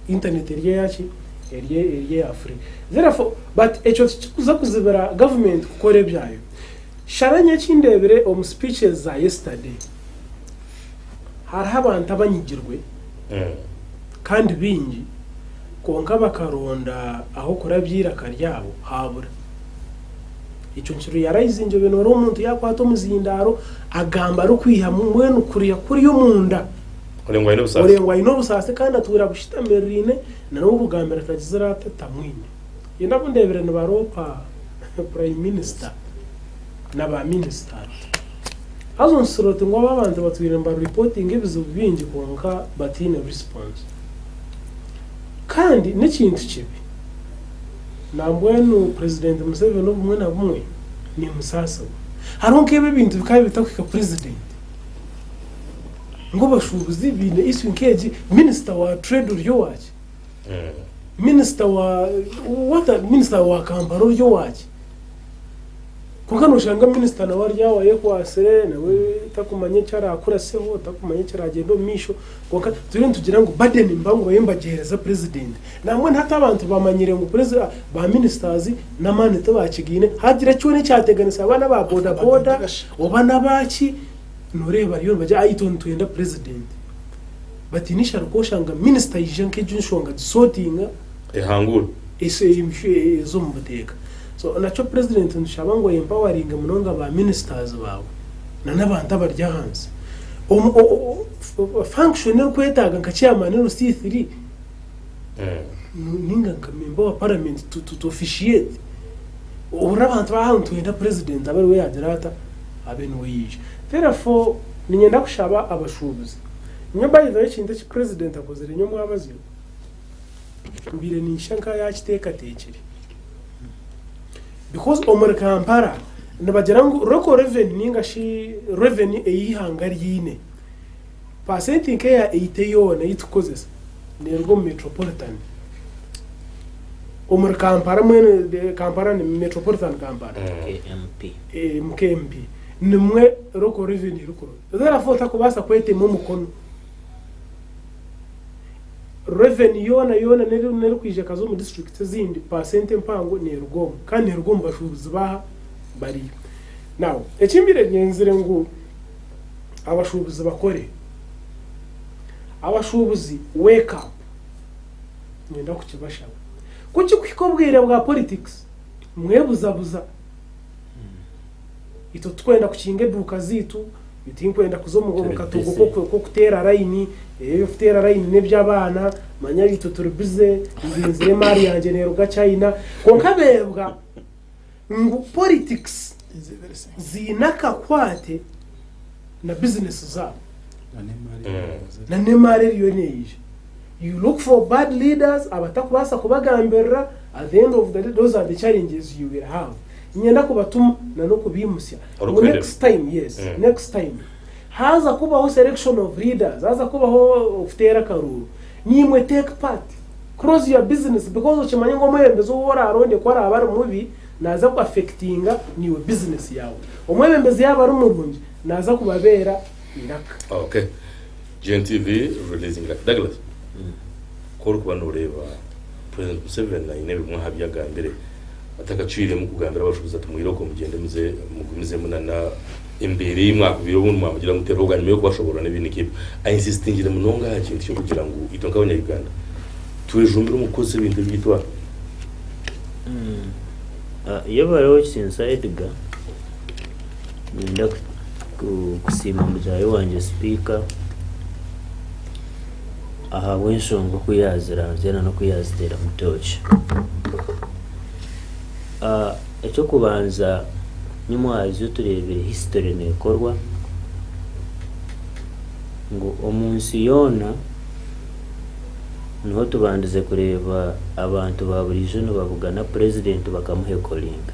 internet rye yachi eriye Africa therefore but echo kuza kuzibera government kukore byayo sharanye kindebere speeches za yesterday hari abantu abanyigirwe kandi bingi konka bakaronda aho kurabyira karyabo habura icyo nshiro yarayizinje beno ro umuntu yakwato muzindaro agamba ari kwiha mwenu kuriya kuri yo munda orengwa ino busase kandi atura bushitamerine na no rugambira kagizira tatamwine yenda kundebere no baropa prime minister n'aba minister hazo nsorote ngo babanze batwiremba reporting ibizo bingi konka batine response kandi n'ikintu kibi nambwenu president Museveni n'ubumwe na bumwe ni musasa haronke ibi bintu bikaye bitakwika president ngo bashubuzi bine isu nkeji minister wa trade uryo waje minister wa Kampala uryo waje kuko nushanga minister na warya waye kwasere nawe takumanye cyara akuraseho takumanye cyara agendo misho kuko turi tugira ngo Biden imbango yembagereza president namwe ntata abantu bamanyire ngo president ba ministers na manete bakigine hagira cyo ne cyateganisa abana ba boda boda obana baki noreba riyo baje ayitontuenda president batinisha rukoshanga minister yijanke junshonga disotinga ehangura ese imshe zo mubuteka so nacho president nshaba ngo empowering munonga ba ministers bawo na nabantu abarya hanze functional kwetaga nka chairman no C3 ninga nka member wa parliament to officiate urabantu bahantu yenda president abari we yadirata abenu yije therefore ninyenda kushaba abashubuzi nyamba yizo ikintu ki president akozere nyo mwabaziro mbire ni shanka yakiteka tekere because Omar Kampala nabagera ngo roko revenue ninga shi revenue eyihanga ryine percent nke ya 80 yone yitukozesa nerwo metropolitan Omar Kampala mwene Kampala ni metropolitan Kampala MKMP nimwe roko revenue rukuru therefore takubasa kwete mu mukono revenue yona nero kwije kazo mu district zindi percent mpango ni rugomo kandi rugomo bashubuzi baha bari now ekimbire nyenzire ngo abashubuzi bakore abashubuzi wake up nyenda kukibasha kuki kwikobwira bwa politics mwebuzabuza ito twenda kukinge duka zitu bitinkwenda kuzomugomo katugo ko kutera line futera line nebyabana manya bito turubize inzire mari yanje nero ga China konkabebwa ngo politics zinaka kwate na business zabo na nemare riyo neje you look for bad leaders abatakubasa kubagambera at the end of the day those are the challenges you will have nyenda kubatuma na no kubimusya next time yes next time haza kubaho selection of leaders haza kubaho futera karuru nimwe take part cross your business because ukimanye ngo mwembezo wora aronde ko ari abari mubi naza ku affectinga niwe business yawe umwembezo yaba ari umurungi naza kubabera indaka okay GNTV releasing Douglas ko rukubana ureba President Museveni na inebe mwahabyaga mbere atakacire mu kugambira abashubuza tumwiroko mugende mugumize munana imbere y'imwaka biro buntu mwamugira mutero bwanyuma yo kubashobora n'ibindi kipe insistingire munonga hakintu cyo kugira ngo itonka abanyarwanda tuwejumbira umukozi ibintu byitwa iyo bariho inside nda kusima mujaye wanje speaker aha wenshongo kuyazira zena no kuyazitera mutoche ecyo kubanza nyumwazi turebere history nekorwa ngo omunsi yona niho tubandize kureba abantu ba buri jono bavugana president bakamuhekolinga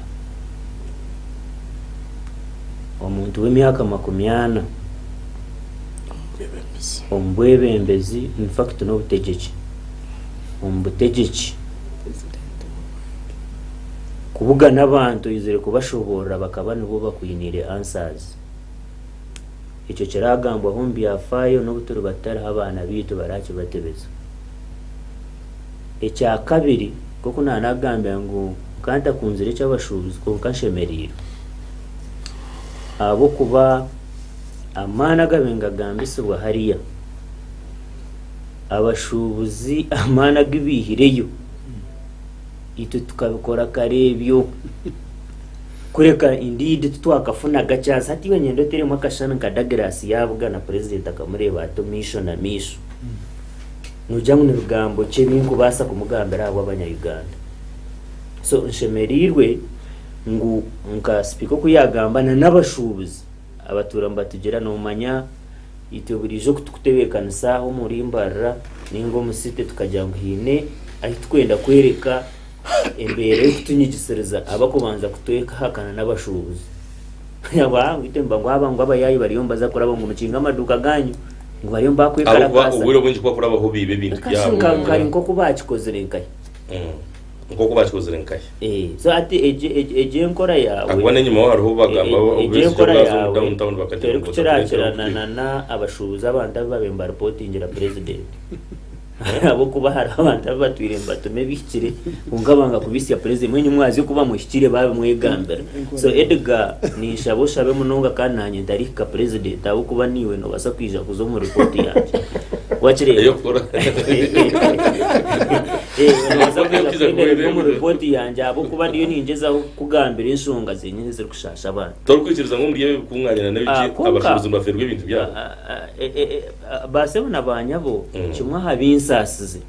omuntu w'imyaka 80 ombwebembezi in fact no butegechi ombutegechi kubuga n'abantu izere kubashobora bakaba nibo bakwinire answers icyo kiragambwa humbi yafayo no buturu batari abana bitu baraki batebeza ecya kabiri koko nanagambya ngo kanta kunzire cy'abashubuzi ko kashemerira abo kuba amana gabenga gambiswa hariya abashubuzi amana gibihireyo ito tukabikora karebyo kureka indide twakafuna gacaza hati wenyendo teremo akashana kadagrasi yabwa na president akamureba atomisho na misho nujya mu rugambo cy'ibintu basa kumugambira abo abanya-Uganda so nshemerirwe ngo nka spiko kuyagambana n'abashubuzi abaturamba tugera no manya ituburijo kutubekana saho muri imbarra ningo musite tukajya hine ahita twenda kwereka embere kutunyigisereza abakubanza kutweka hakana n'abashubuzi yaba witemba ngo aba ngo abayayi bari yombaza kora ngo mucinga amaduka ganyu ngo bari yomba kwekara kasa ubwo bunji kwa kora baho bibe bintu byabo kari nko kubakikoze renkaye nko kubakikoze renkaye so ati eje nkora yawe agwane nyuma hariho bagamba eje nkora yawe downtown bakatera kuciracerana na abashubuzi abandi babemba reportingira president abo kuba hari abantu batwiremba tume bikire ungabanga kubisi ya president mwenye mwazi kuba mushikire babe mwegambera so Edgar ni shabo shabe munonga kandi nanye ndarika president abo kuba niwe no basa kwija kuzo mu report yanje wachire yo kora mu report yanje abo kuba niyo ninjeza kugambira inshonga zenye ziri kushasha abantu torkwikiriza ngo muriye kumwanyana n'ibiki abashubuzi baferwe ibintu byabo base bonabanyabo kimwe habinsasize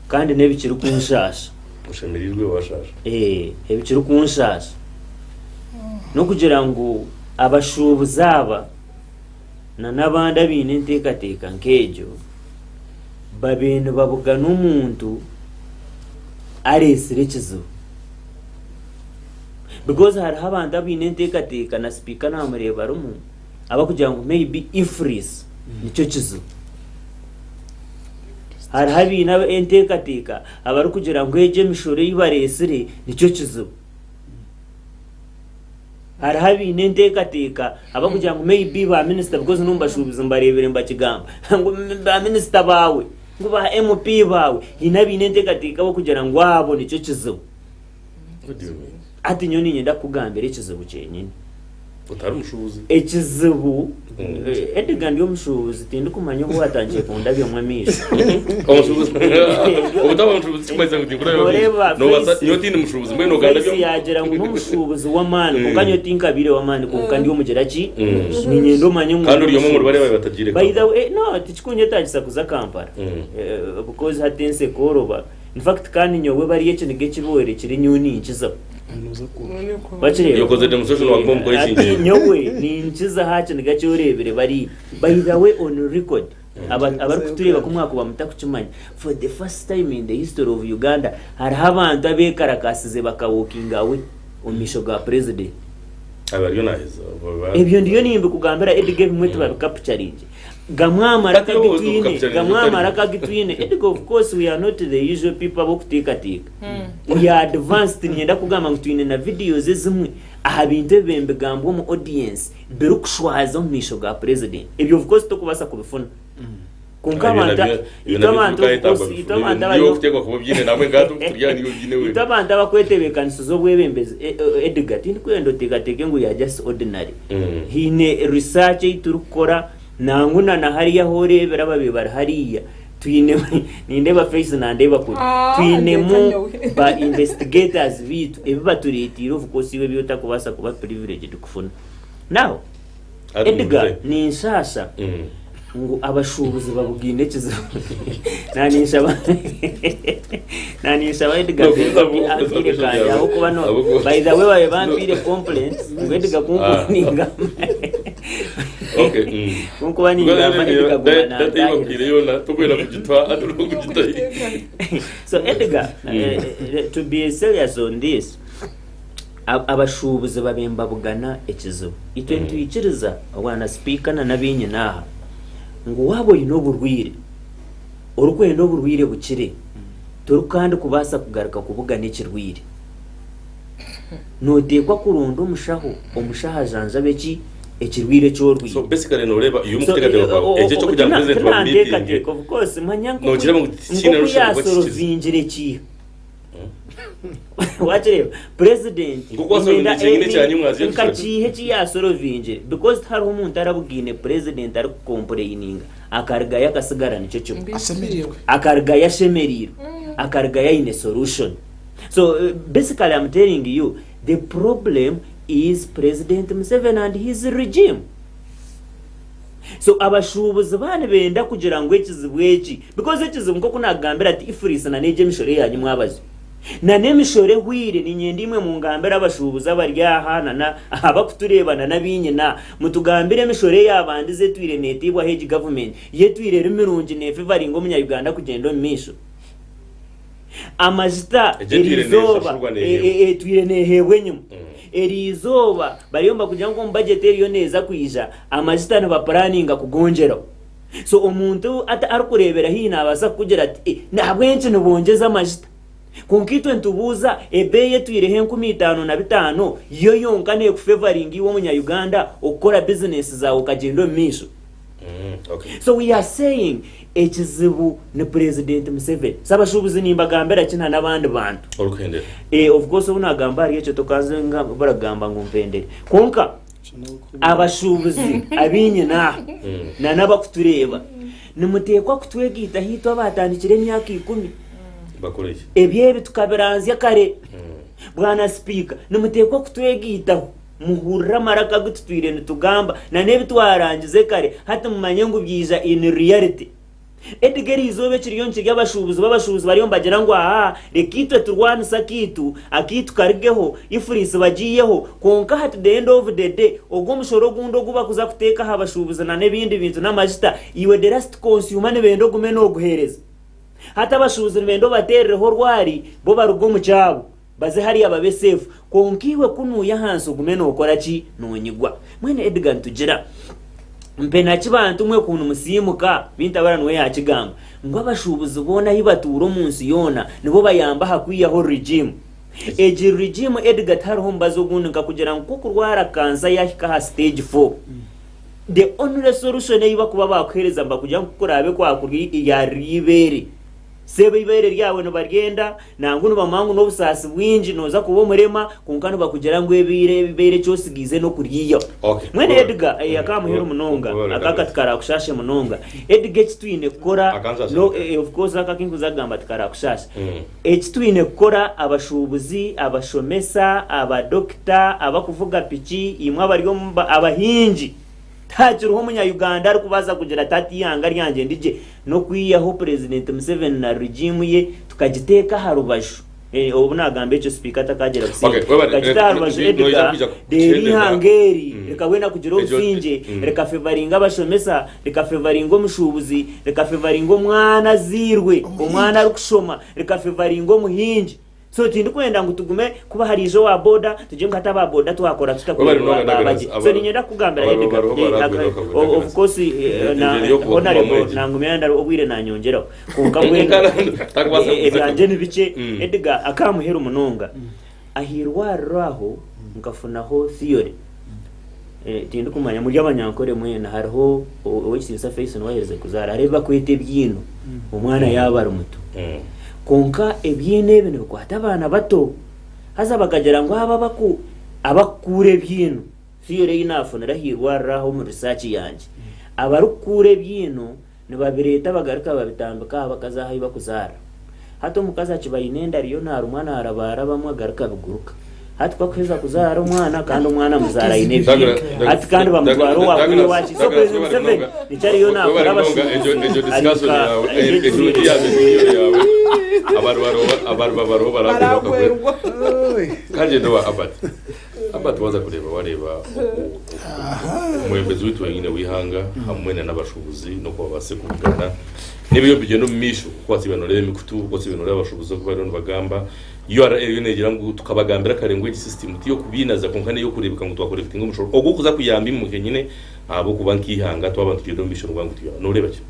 kandi nebikiri kunshasha ushemirirwe washasha ebikiri kunshasha no kugira ngo abashubuzaba na nabanda bine ntekateka nkejo babintu babuga n'umuntu aresirekizo because hari abandi bine ntekateka na speaker namureba rumu aba kugira ngo maybe ifris nicyo kizo hari habina entekateka abari kugira ngo eje mishore yibaresire nicyo kizo hari habina entekateka aba kugira ngo maybe ba minister because numba shubiza mbarebere mbakigamba ngo ba minister bawe ngo ba MP bawe hinabina entekateka abo kugira ngo abo nicyo kizo ati nyoni nyenda kugambira ikizo bucenyine utari umushubuzi ekizibu Edgar ndiyo mushubuzi tindi kumanya ko watangiye kunda byo mwamisha umushubuzi ubutaba umushubuzi kimeze ngikura yo no basa niyo tindi mushubuzi mwe no ganda byo yagera ngo n'umushubuzi w'amani kukanyo tinkabire w'amani kukandiyo mugeraki ni nyendo manye ngo kandi uriyo mu bari batagire by the way no tichikunye tagisa kuza Kampala because hatense koroba in fact kandi nyowe bari yekinige kibore kiri nyuni inkiza bachire yokoze demonstration wa bomb kwa isinje nyowe ni inkiza hakinige cyorebere bari by the way on record abari kutureba ku mwaka bamuta kucimanya for the first time in the history of Uganda hari abantu abekarakasize bakawokinga we umisho ga president abariyo nahizo ebyo ndiyo nimbe kugambira Edgar mwetu babikapturing gamwamara kagitwine Edgar of course we are not the usual people abo kutika we are advanced nyenda kugamba ngitwine na videos zimwe aha bintu bembe gambo mu audience berukushwaza umisho ga president ebyo of course tokubasa kubifuna kunkamanta itamanta bari kutekwa kubyine namwe ngatu turyani yobyine we itamanta bakwetebekaniso zo bwebembeze Edgar tindi kwendo tegateke ngo ya just ordinary hine research iturukora nanguna na hariya horebera babibara hariya twine nindeba face na ndeba kuri twine mu ba investigators bitu ebibaturiitiro of course iwe byota kubasa kuba privileged kufuna now Edgar ni nshasha ngo abashubuzi babugine kizo nanisha Edgar akire kaya aho kuba no by the way babe bampire complaints ngo Edgar kunkuninga okay kunkuba ninga Edgar gubana ndayibabwire yona tukwera kugitwa aturi kugitayi so Edgar to be serious on this abashubuzi babemba bugana ekizo ito ntwikiriza abana speaker na nabinye naha ngo wabo ino burwire urukwendo burwire bukire turukandi kubasa kugaruka kuvuga n'ikirwire notekwa kurunda umushaha janja beki ekirwire cy'orwi so basically no reba iyo mufite gateka eje cyo kujya president wa meeting of course manyanko no kiramo kino rushanwa rw'ingire ki wachireba president nkakihe kiyasorovinje because hari umuntu arabugine president ari complaininga akarga yakasigara nicyo cyo akarga yashemerira akarga yine solution. So basically I'm telling you the problem is President Museveni and his regime. So abashubuzi bane benda kugira ngo ekizibweki because ekizibu nko kunagambira ati ifurisa na neje mishore yanyu mwabazi na nemishore hwire ni nyende imwe mu ngambira abashubuzi abaryahana na abakuturebana nabinye na mutugambire mishore yabandize twire netibwa heji government yetwire rumirungi ne favoring ngo munya Uganda kugenda misho amajita erizoba twire nehebwe nyuma erizoba bariyomba kugira ngo budget eriyo neza kwija amajita na baplanninga kugonjera. So umuntu arikurebera hina abasa kugira ati ntabwo yenshi nubongeza amajita konkitwe ntubuza ebeye twire 15 yo yonka ne kufavoring iwo munya Uganda okora business zawo kagendo misho. Okay. So we are saying ekizibu ne President Museveni sabashubuzi nimbagambera kina nabandi bantu olukende of course unagamba ari cyo tokaze nga baragamba ngo mpendere konka abashubuzi abinye na nabakutureba nimutekwa kutwegita hito abatandikire myaka 10 bakoresha ebyebe tukaberanzya kare bwana speaker nimutekwa kutwegita muhurra maraka gututwire nitugamba na nebitwarangize kare hata mumanye ngo byiza in reality edigeri izobe kiriyo nchige abashubuzi bariyo mbagira ngo rekitwe turwanisa kitu akitu karigeho ifurisi bagiyeho konka at the end of the day ogwo mushoro gundo guba kuza kuteka habashubuzi na nebindi bintu namajita iwe the last consumer ne bendo gumeno guhereza hata abashubuzi bendo batereho rwari bo barugo mu cyabo baze hari ababe safe konkiwe kunuya hanso gumeno okora ki nonyigwa mwene Edgar tugira mpena kibantu mwe kuntu musimuka bintabaranwe yakigamba ngo abashubuzi bona hibaturo munsi yona nibo bayamba hakwiyaho regime eji regime Edgar hariho mbazo gunuka kugira ngo kurwara kansa yahika stage 4 the only solution yiba kuba bakwereza mba kugira ngo kurabe kwa kuri ya ribere sebe ibere ryawe no bagenda nanguno bamangu no busasi bwinji noza kubo murema kunkano bakugera ngo ibere cyosigize no kuriyo. Okay. Mwene Edgar yakamuhera munonga akaka tukara kushashe munonga Edgar kitwine kora no of course akakinkuza gamba tukara kushashe ekitwine kora abashubuzi abashomesa abadokita abakuvuga piki imwe abariyo abahinji tajiruho munya Uganda ari kubaza kugira tati yanga ryange ndije no kwiyaho President Museveni na regime ye tukagiteka harubasho ubu nagambe cyo speaker takagera gusinga tukagitharubasho Edgar deri hangeri reka wena kugira usinje reka favoringa abashomesa reka favoringa mushubuzi reka favoringa mwana zirwe umwana ari kushoma reka favoringa muhinji. So tindi kwenda ngo tugume kuba hari ijo wa boda tuje ngata ba boda twakora tutakubira babaje so ninyenda kugambira Edgar of course na honorable nangumenda obwire nanyongeraho kunka bwenga ebyanje nibice Edgar akamuhera umunonga ahirwa raho ngafunaho theory tindi kumanya muri abanyankore mwe na hariho owisinsa face no wahereze kuzara areba kwete byino umwana yabara muto konka ebyene bino kwata abana bato haza bakagera ngo aba abakure byino theory enough narahirwa raho mu research yanje abarukure byino ne babireta bagaruka babitambika bakazaha bakuzara hato mukaza kibayinenda riyo nta umwana arabara bamwe agaruka biguruka hati kwa kweza kuzara umwana kandi umwana muzara ine hati kandi bamutwaro wakuye wachi so President Museveni nicari yo na abashu ejo discussion yawe abarubaro barakuruka kanje ndo abati waza kureba wareba umwembezi witu wengine wihanga hamwe n'abashubuzi no kuba basekugana nibiyo bigendo misho kwatsi benore mikutu kwatsi benore abashubuzi ko bari bagamba URL negira ngo tukabagambira karengwe system tiyo kubinaza konkane yo kurebeka ngo twakorekting umushoro ogo kuza kuyamba imuke nyine abo kubanki hanga twabantu bigendo misho rwangu tiyo no reba cyo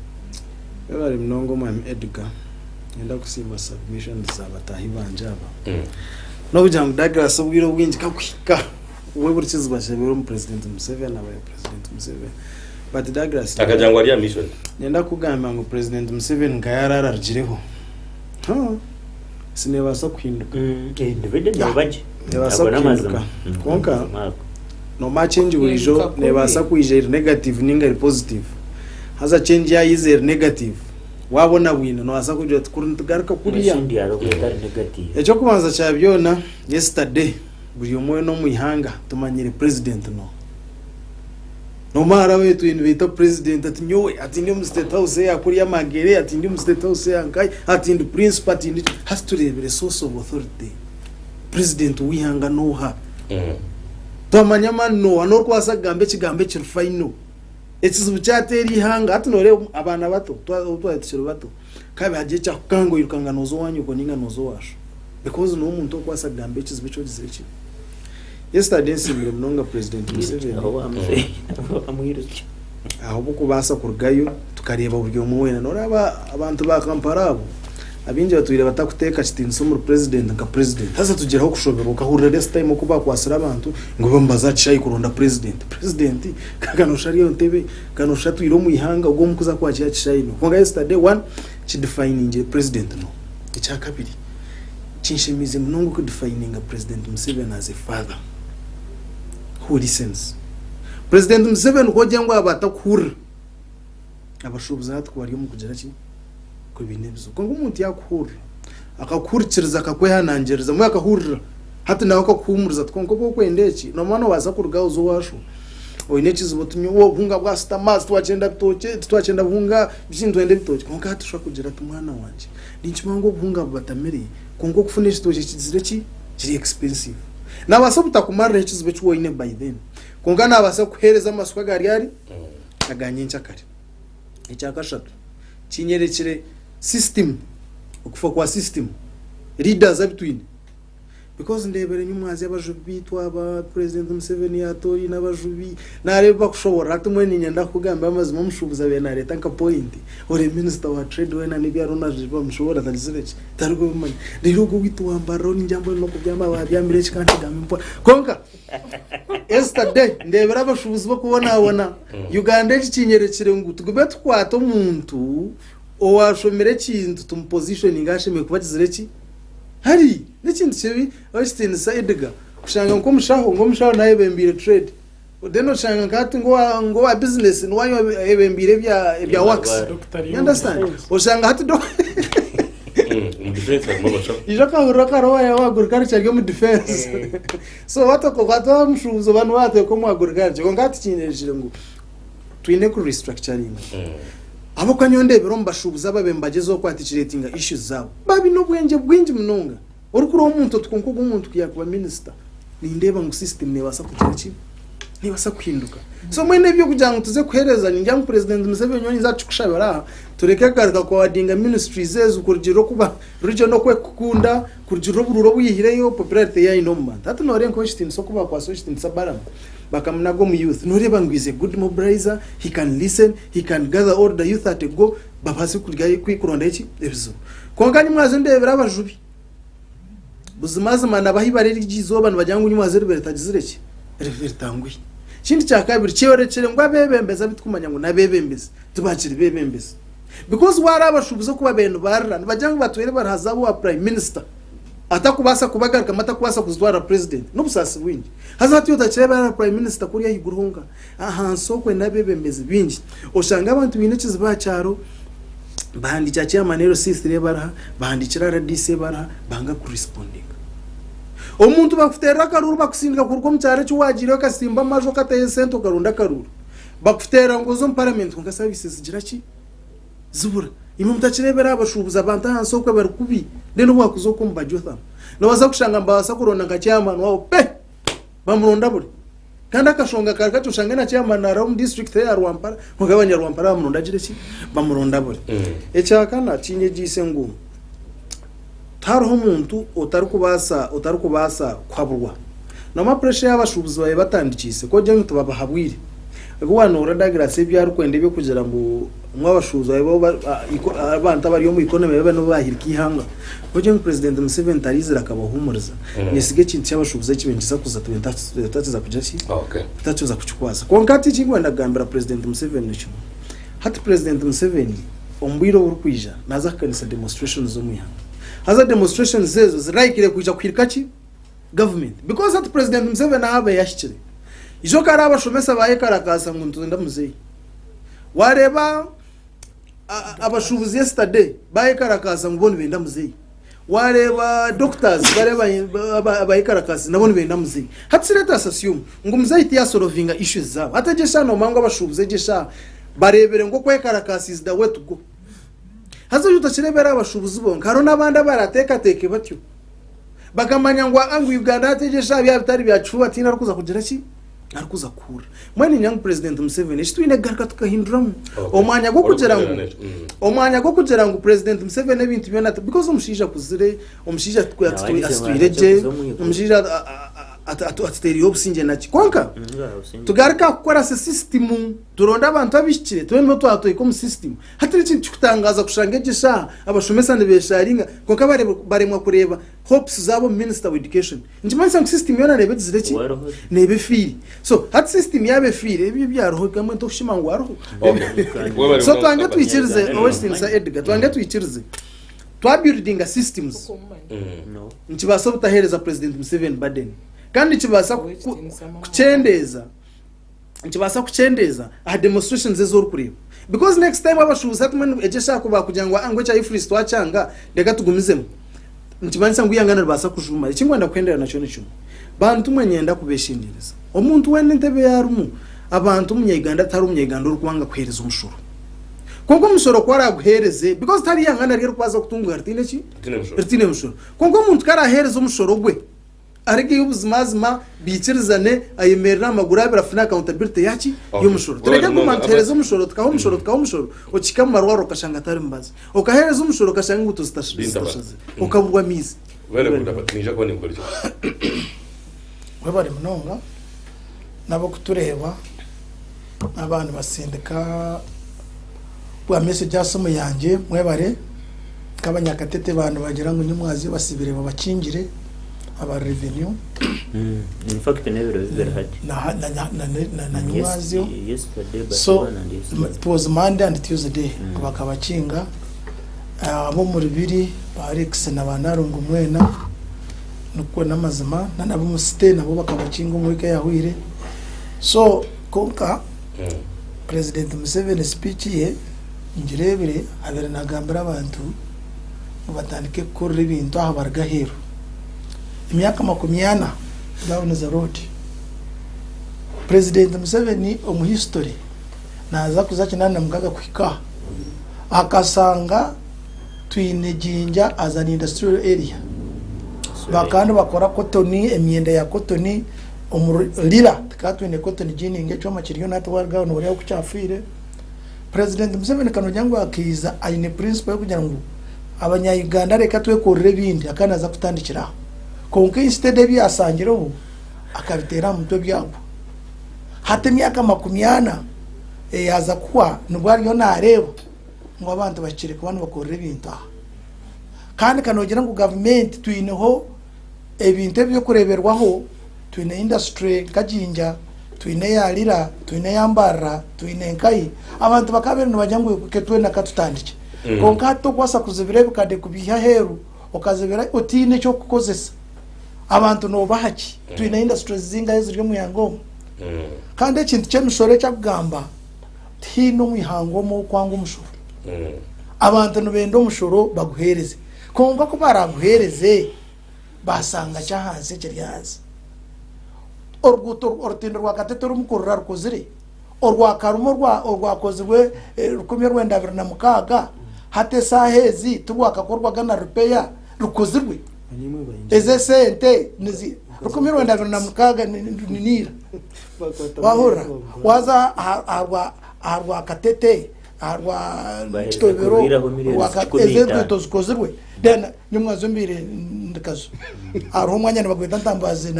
bari mnongo mwa Edgar yenda kusimba submission zaba tahibanje aba no kujya ngo Douglas ubwiro bwinji kakwika we buri kizibashe biro mu president Museveni abaye president Museveni but Douglas akajangwa ari mission nenda kugamba ngo president Museveni ngayararagireho sinebasa kuhinduka ndivede ndabaje nebasa kuhinduka konka no ma change burijo nebasa kwijera negative ninga positive haza change ya izer negative wabona wina no asa kujya tugaruka kuriya ejo kubanza cyabyona yesterday buri umwe no muihanga tumanyire president no mara wetu invita president ati nyowe ati ndi mu state house ya kuriya magere ati ndi mu state house ya nkai ati ndi principal ati ndi has to level source of authority president wihanga no ha tumanyama no anor kwasa gambe kigambe kirfaino ekizibu cyateri ihanga atunore abana bato twatishiro bato kabe haje cya kango yirukanga nozo wanyu ko ninga nozo washo because no umuntu kwasa gambe ekizibu cyo gizireki yesterday simire mnonga president Museveni amwiruke aho buko basa kurgayo tukareba buryo muwena noraba abantu ba Kampala abinje batwire batakuteka kitinso mu president nka president hasa tugeraho kushobera ukahurira this time kuba kwasira abantu ngo bambaza cyayi kuronda president kakanosha riyo ntebe kanosha twiro mu ihanga ubwo mukuza kwakira cyayi no konga yesterday one ki defining president no icya kabiri kinshimize mnongo ku defining president Museveni as a father who listens president Museveni ko jengwa abatakura abashubuza twariyo mu kugera ki ko binebizo kongo umuntu yakura akakurikiriza akakwehanangereza mu akahurira hata nawe akakumuriza tkonko bwo kwendeki no mwana waza kurugaho zo washo oyinekizo botumye wo bunga bwa stamas twagenda bitoke twagenda bunga bishinzwe ende bitoke kongo hatusha kugira tumwana wanje ninchimango bunga batameri kongo kufunisha toje kizire ki kiri expensive nabasa butakumarira ekizibe cyo ine by then kongo nabasa kuhereza amasuka gari yari aganye nchakare icyakashatu kinyerekere system ukufa kwa system leaders between because ndebere nyumwazi abajubi twaba president Museveni yatori nabajubi nareba kushobora atumwe ninyenda kugamba amazima mushubuza bena leta nka point ore minister wa trade wena ni byaro najiba mushobora talizireki tariko bimanye ndirugo witwambaro ninjambo no kubyamba babyambire kikanti gamimpo konka yesterday ndebera abashubuzi bo kubona Uganda kikinyerekere ngo tugube tukwato muntu owashomere kintu tum positioning ashime kuba kizireki hari n'ikindi kibi Austin Saidga kushanga ngo mushaho naye bembire trade deno shanga ngati ngo wa business nwanyo ebembire bya wax you understand ushanga hati do ija kahura karo ya agriculture mu defense so watako kwato mshuzo banu wate ko mu agriculture ngati kinyerekere ngo twine ku restructuring abo kanyonde bero mbashubuza babembagezo kwatikiratinga issues zabo babi no bwenge bwinji munonga uri kuri umuntu tkonko gumuntu kuyakuba minister nindeba ngo system nebasa kukiriki nibasa kuhinduka so mwene byo kujanga tuze kuhereza njya mu president Museveni nyoni zacu kushabara tureke garuka kwa wadinga ministries zezu kurugiro kuba rujo no kwekukunda kurugiro bururo buyihireyo popularity ya inomba hata nore nko shitin so kuba kwa so shitin sabaram bakamnago mu youth noreba ngwize good mobilizer he can listen he can gather all the youth at go babasi kurya kwikuronda iki ebizo kongani mwazo ndebera abajubi buzimaze mana bahibarira igizo abantu bajyanga unyumaze ribetagizireki rivertangwi kindi cyakabiri cyerekere ngo abebembeza bitkumanya ngo nabebembeza tubakiri bebembeza because wara abashubuzo kuba beno barana bajyanga batwere barahazabo wa prime minister atakubasa kubagaruka matakubasa kuzwara president n'ubusasi bwingi hazati yotakireba prime minister kuri yahiguruhunga ahanso kwe nabebembeza bingi oshanga abantu binekize bacyaro bandikira chairman C3 baraha bandikira RDC baraha banga ku responding omuntu bakufutera karuru bakusindika kuruko mcyare cyo wagire kasimba majo kateye sento karunda karuru bakufutera ngo zo parliament ngo services giraki zubura imwe mutakirebera abashubuza abantu hanso kwe bari kubi ndeno wakuzo ko mbajotha no baza kushanga mbasa kuronda nga chairman wao pe bamuronda buri kandi akashonga karakacu shanga na chairman na Ram district ya Rwampara mugabanya Rwampara bamuronda gireki bamuronda buri ecyakana kinye gise ngo taro umuntu utari kubasa kwaburwa nama pressure y'abashubuzi baye batandikise ko je tubabahabwire gwana uradagira se bya rukwende byo kugira ngo mwabashuza abantu bari mu economy babe no bahirika ihanga kuko mu president Museveni tarizira akabahumuriza nisige kintu cyabashuza kibengisa kuza tutaza kuja ki tutaza kuchikwaza konkati kingwenda gambira president Museveni n'icyo hati president Museveni ombwiro urukwija naza kanisa demonstrations zo muyanga haza demonstrations zezo ziraikire kuja kwirika ki government because that president Museveni ahabe yashikire ijo karaba shomesa baye karakasa ngo ntunda muzeyi wareba abashubuzi yesterday baye karakasa ngo bone benda muzeyi wareba doctors bareba baye karakasa nabone benda muzeyi hatsireta assume ngo muzeyi tiya solvinga issues zabo atagesha no mango abashubuze gesha barebere ngo kwe karakasa is the way to go hazo yutachirebera abashubuzi bonka haro nabanda barateka teke batyo bakamanya ngo angu Uganda ategesha bya bitari byacuba tina rukuza kugira ki narukuza kura mwene nyang president Museveni ishitwine garka tukahinduramu omwanya go kugera ngo president Museveni ebintu byona because umushija kuzire umushija twatwireje umushija atuteri obusinge naki konka tugarika gukora system turonda abantu abishikire twemwe twatoye ko mu system hatari ikintu kutangaza kushangejesha abashomesa nebesharinga konka baremwa kureba hopes zabo minister of education njimanisa mu system yona nebe zireki nebe fili so hat system yabe fili ibi byaroho kamwe to kushimango aroho so twanga twikirize Western sa Edgar twanga twikirize twa building systems nchibasa butahereza president Museveni Biden kandi kibasa kuchendeza a demonstrations ezor kureba because next time abashubuza tumwe ejesha kuba kujangwa angwe cha ifrist wachanga ndeka tugumizemo ntibanisa nguyangana ribasa kujuma ikingwanda kwendera nacho nicho bantu mwenyenda kubeshindireza omuntu wene ntebe yarumu abantu munyeganda atari umunyeganda urukwanga kwereza umushoro kongo mushoro kwara guhereze because tari yangana rero kwaza kutunga rtine mushoro kongo umuntu karahereza umushoro gwe arige y'ubuzimazima bikirizane ayemerera amagura birafuna accountability yaki y'umushoro tureke kumantereza umushoro tukaho umushoro ukikamara rokashanga atari mbaza ukahereza umushoro kashanga nguto zitashaze ukabugwa mizi wale kudapatinja kwa ni ngoryo webari munonga nabo kutureba abantu basindika bwa message yasomo yanje mwebare kabanyakatete bantu bagira ngo nyumwazi basibire babakingire aba revenue in fact never had na nyumwazi so it was Monday and Tuesday bakabakinga abo muri biri Alex na banarungu mwena nuko namazima nabo musite nabo bakabakinga umwika yahwire so konka president Museveni speech ye ngirebere abere nagambira abantu batandike kuri ibintu aho bargahero imyaka 40 down the road president Museveni omuhistory naza kuzakinana mugaga kwika akasanga twinejinja as an industrial area bakandi bakora kotoni emyenda ya kotoni omurira tukatwine kotoni jini ngecho makiriyo natwarga no bari kucyafire president Museveni kanojyango akiza ayine principle yo kugira ngo abanya-Uganda reka twe korere bindi akanaza kutandikira konke instead ebi asangiro akabitera mutwe byabo hate myaka 40 yaza kuwa nubwari yo nareba ngo abantu bakire kubana bakorere bintu kandi kanogera ngo government twineho ebintu byo kureberwaho twine industry kajinja twine yarira twine yambara twine nkai abantu bakabere nibajyango ketwe nakatutandike konka to kwasa kuzibirebe kade kubiha heru okazibira otine cyo kukozesa abantu no bahaki twine industries zinga ziri mu yango kandi ikintu cy'umushore cyagamba hino mu ihango mu kwanga umushoro abantu no bendo umushoro baguhereze konga ko baraguhereze basanga cyahanze kiryaza orguto ortindo rwakatete rumukorera rukozire orwakarumo orwakozwe rukomye rwenda 2006 hate sahezi turwakakorwaga na rupeya rukozirwe eze sente nizi rukomye rwenda 2006 ninira wahora waza arwa katete arwa chitobero wakateze tuzikozirwe then nyumwazo mbire ndikazo arho mwanya nabagweta ntambaze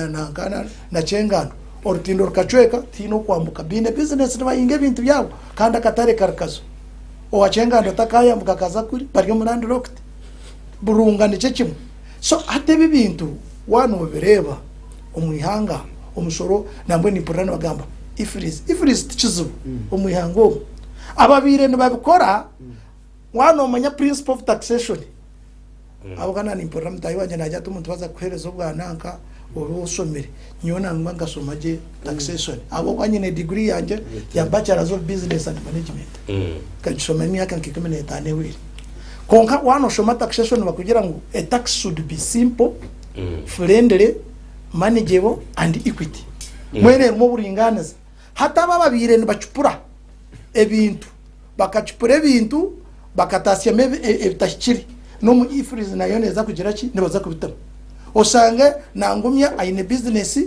na chengano orutindo rukacweka tino kwambuka bine business nabayinge bintu byabo kandi akatare karakazo owachenga ndo takaya mukakaza kuri bari mu land locked burunga nice kimwe so atebe bintu wano bireba umwihanga umusoro nambwe ni porano bagamba ifriz tichizu umwihango ababire nibabikora wano manya principle of taxation abo kana ni porano tayiwanje najya tumuntu baza kuhereza ubwananka urusomere nyona ngasoma taxation abo kwanyine degree yanje ya bachelor of business and management kajisoma myaka nkikimene etane wiri konka wano shoma taxation bakugira ngo a tax should be simple friendly manageable and equity mwene mu buringaniza hata bababire nibacupura ebintu bakacupura ebintu bakatasya mebe ebitashikiri no mu ifriz nayo neza kugira ki nibaza kubitamo osange nangumya ayine business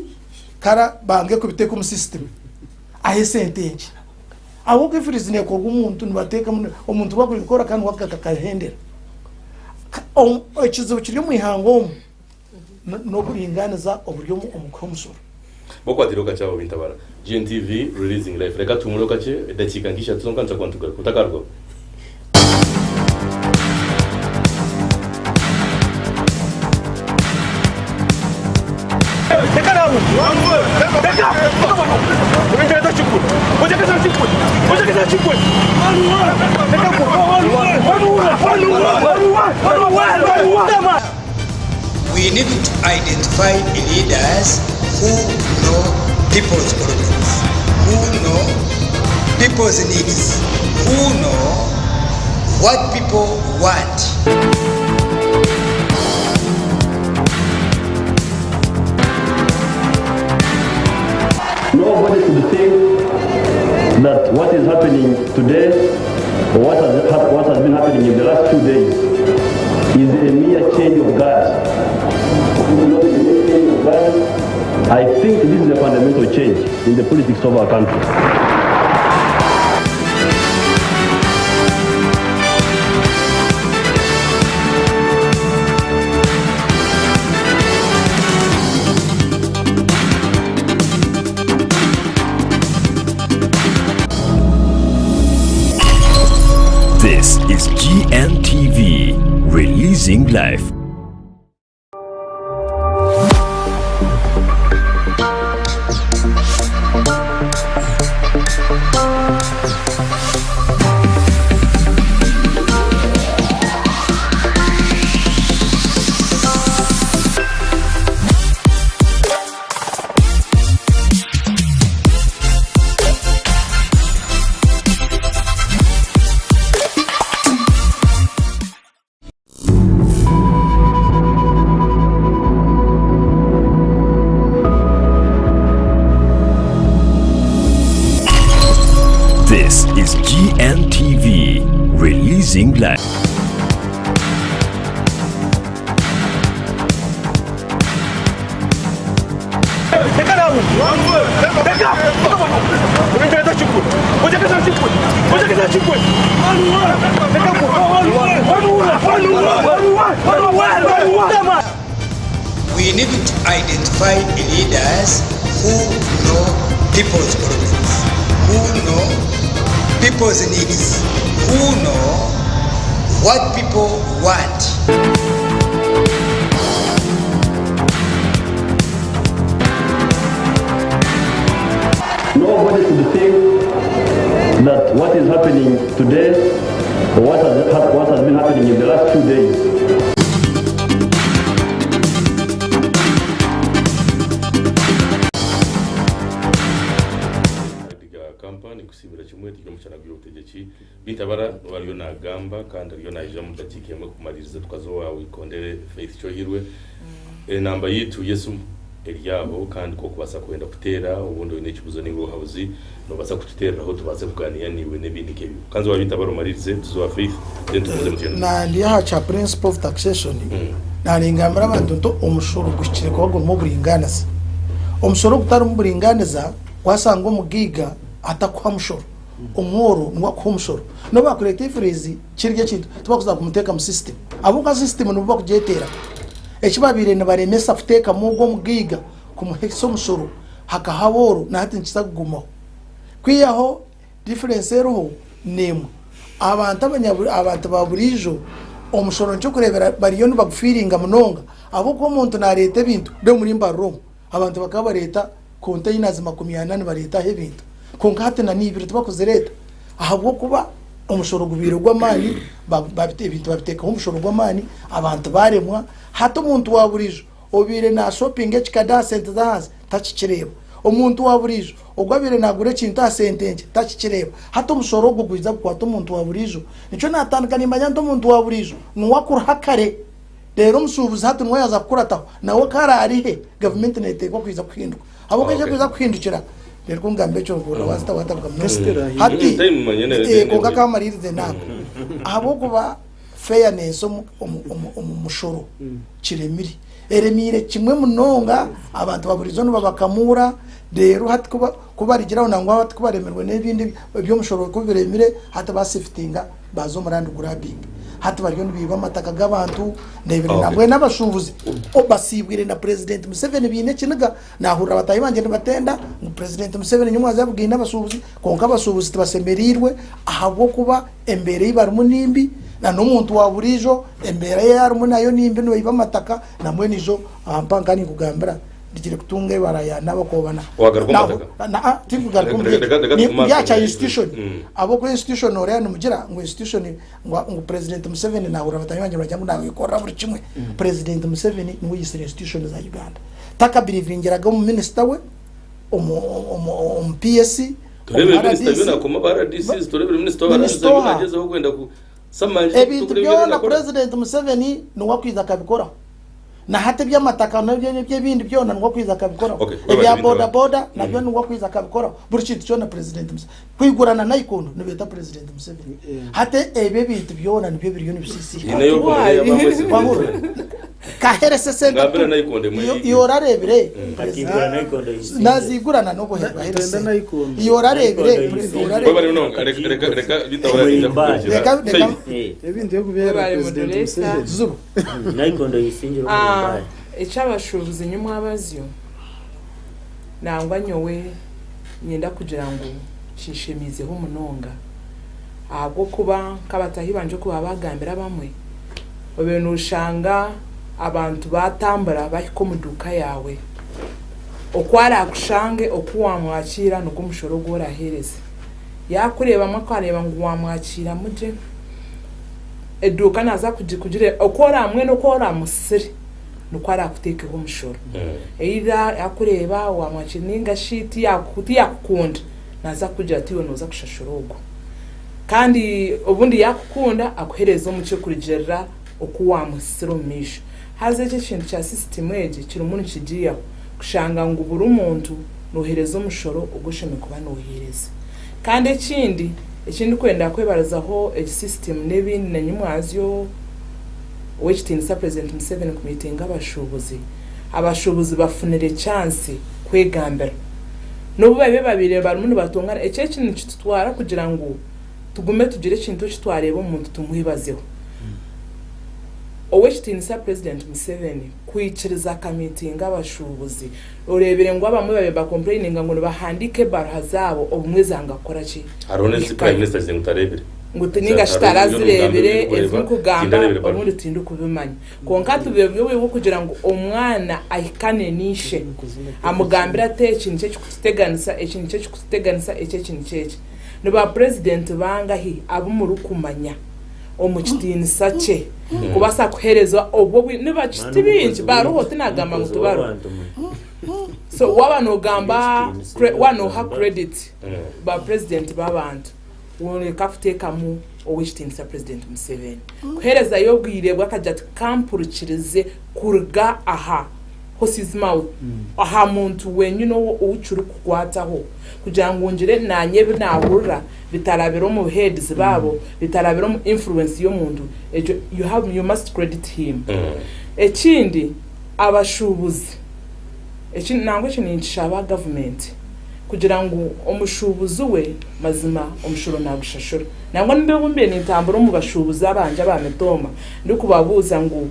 kara bange kubiteka mu system ahesenteje abo kwifriz ne ko umuntu nibateka umuntu bakubikora kandi wakakahendera ekizo kiri mu ihango no kuringaniza uburyo umukomusoro boko atiroka cyabo bintabara GNTV releasing life reka tumuroka cye dakika ngisha tuzonkanza kwantuka kutakarwa We need to identify leaders who know people's problems, who know people's needs, who know what people want. Nobody should think that what is happening today or what has been happening in the last 2 days is a mere change of guard. Not a mere change of guard. I think this is a fundamental change in the politics of our country. This is GNTV, releasing life. This is GNTV, releasing life. We need to identify leaders who know people's problems, who know people's needs, who know what people want. Nobody should think that what is happening today or what has been happening in the last 2 days kampani kusibira kimwe tujya mu ubutegetsi bitabara bariyo nagamba kandi ariyo naje mu dakikiyemo kumaririza tukazo wawe ikondere Faith Cyohirwe namba yitu Yesu Eliyaho kandi ko kubasa kwenda kutera ubundi we n'ikibuzo ni ngohabuzi no basa kututera aho tubaze kuganira niwe n'ibindi kebi kanzo wabitabara maririze tuzo Faith tumuze mutendo na ndi hacha principle of taxation na ringambira abantu to umushoro gukire ko mu buringaniza umusoro gutari mu buringaniza wasanga umugiga atakwa mushoro umworo nwa kwa mushoro no ba collective rezi kirye kintu tubakuza kumuteka mu system abuka system no bakujetera ekibabire na baremesa futeka mugo mugiga kumuheso mushoro hakahaboro na hati nkisa kuguma kwiyaho difference roho nemu abantu baburijo omushoro cyo kurebera bariyo nibagufiringa munonga abo ko umuntu na leta bintu de muri mbaro abantu bakaba leta containers 80 bareta hebintu konkate na nibiro tubakoze leta ahabwo kuba umushoro gubiro gw'amani babite ibintu babiteka umushoro gw'amani abantu baremwa hato umuntu waburijo obire na shopping ekikada sente zahansi takikireba omuntu waburijo ogwabire nagure kintu asentenje takikireba hato umushoro gugwiza kwata umuntu waburijo nico natandukanye manyando umuntu waburijo nuwakura hakare rero musubuza hato nwayaza kurataho nawe kararihe government neteko kwiza kuhinduka abo kaje kwiza kuhindukira rero kungambe cyo ngora wasta watavuga hati konga kamaririze nako abo kuba fairness umushoro kiremiri eremire kimwe munonga abantu baburizo no babakamura rero hati kuba rigiraho nangwa hati kubaremerwe n'ibindi byo mushoro kubiremire hata basiftinga bazo murandi grabbing hati bariyo nibiba amataka g'abantu ndebere nabwe n'abashubuzi obasibwire na president Museveni bine kiniga nahura batayi banje batenda mu president Museveni nyuma azabwira n'abashubuzi konka abashubuzi tubasemerirwe ahabwo kuba embere yibarumu nimbi na n'umuntu waburijo embere yarumu nayo nimbi no yiba amataka namwe nijo ampangani kugambira digire kutunge baraya nabakobana na tivuga kumbe yacha institution abo ko institution ore no mugira ngo institution ngo president Museveni na ura batanye banje bajya nawe ikora buri kimwe president Museveni ni uyisire institution za Uganda takabirivingiraga mu minister we PSC turebe minister bina kuma bara DCs turebe minister baragezeho kwenda ku samanje tukuri na president Museveni no wakwiza kabikora na hata by'amataka nabyo bindi byona ngo kwiza kabikora ibya boda nabyo ngo kwiza kabikora buri kintu cyo na president kwigurana na ikondo no beta president Museveni hata ebe bintu byona nibyo biriyo n'ibisisi kaherese sente ngabira na ikondo yorarebire akigurana ikondo nazigurana no boherwa herese yorarebire ko bari no reka bitabara ebindi yo kubera president Museveni zuba na ikondo yisingira icabashubuzi nyuma abazyo nangwa nyowe nyenda kugira ngo shishemizeho umunonga ahubwo kuba kabatahi banje kuba bagambira bamwe obintu ushanga abantu batambara bahiko muduka yawe okwara kushange okuwamwakira nuko mushoro gorahereze yakureba makwareba ngo wamwakira muje eduka naza kujikujire okora amwe no kora musiri nukwara kutekeho umushoro eira yakureba wamwakira ninga shiti yakukunda naza kugira ati noza kushashorogo kandi ubundi yakukunda akuhereza umucyo kurigerera okuwamusiro misho haze cyo kintu cya system eje kiri umuntu kigiye kushanga ngo buri umuntu nohereza umushoro ugushime kuba nohereza kandi ikindi kwenda kwebarazaho system n'ibindi na nyumwazyo wechitinisa president Museveni kumitinga abashubuzi bafunire chance kwegambira n'ubu babe babire bari umuntu batongana icyo kintu kitutwara kugira ngo tugume tugire ikintu kitwareba umuntu tumuhibazeho owechitinisa president Museveni kwiciriza kamitinga abashubuzi urebere ngo abamwe babe bakomplaininga ngo bahandike barha zabo obumwe zanga kora ki arone si prime minister zengutarebere ngo tininga shitarazirebere ezikugamba obundi tindu kubimanya konka tubebwe kugira ngo omwana ahikane nishe amugambira te ikintu cyo kuteganisa ikintu cyo kuteganisa icyo kintu cyo no ba president bangahi abumurukumanya omukitinisa cye kubasa kuhereza obwo niba kitibinji baruhote nagamba ngo tubaro so wabano gamba wano ha credit ba president babantu wone kafuteka mu owishitinisa president Museveni kuhereza yo bwirebwa akajya kampurukirize kurga aha hosizmouth aha muntu wenyine uwucuru kugwataho kugira ngo ngire nanyebe nahurura bitarabero mu heads babo bitarabero mu influence yo muntu you must credit him ekindi abashubuzi ekindi nangwe kinishaba government kugira ngo omushubuzi we mazima omushoro nagushashura nangwa mbebumbe nitambura mu bashubuzi abanje abametoma ndikubabuza ngo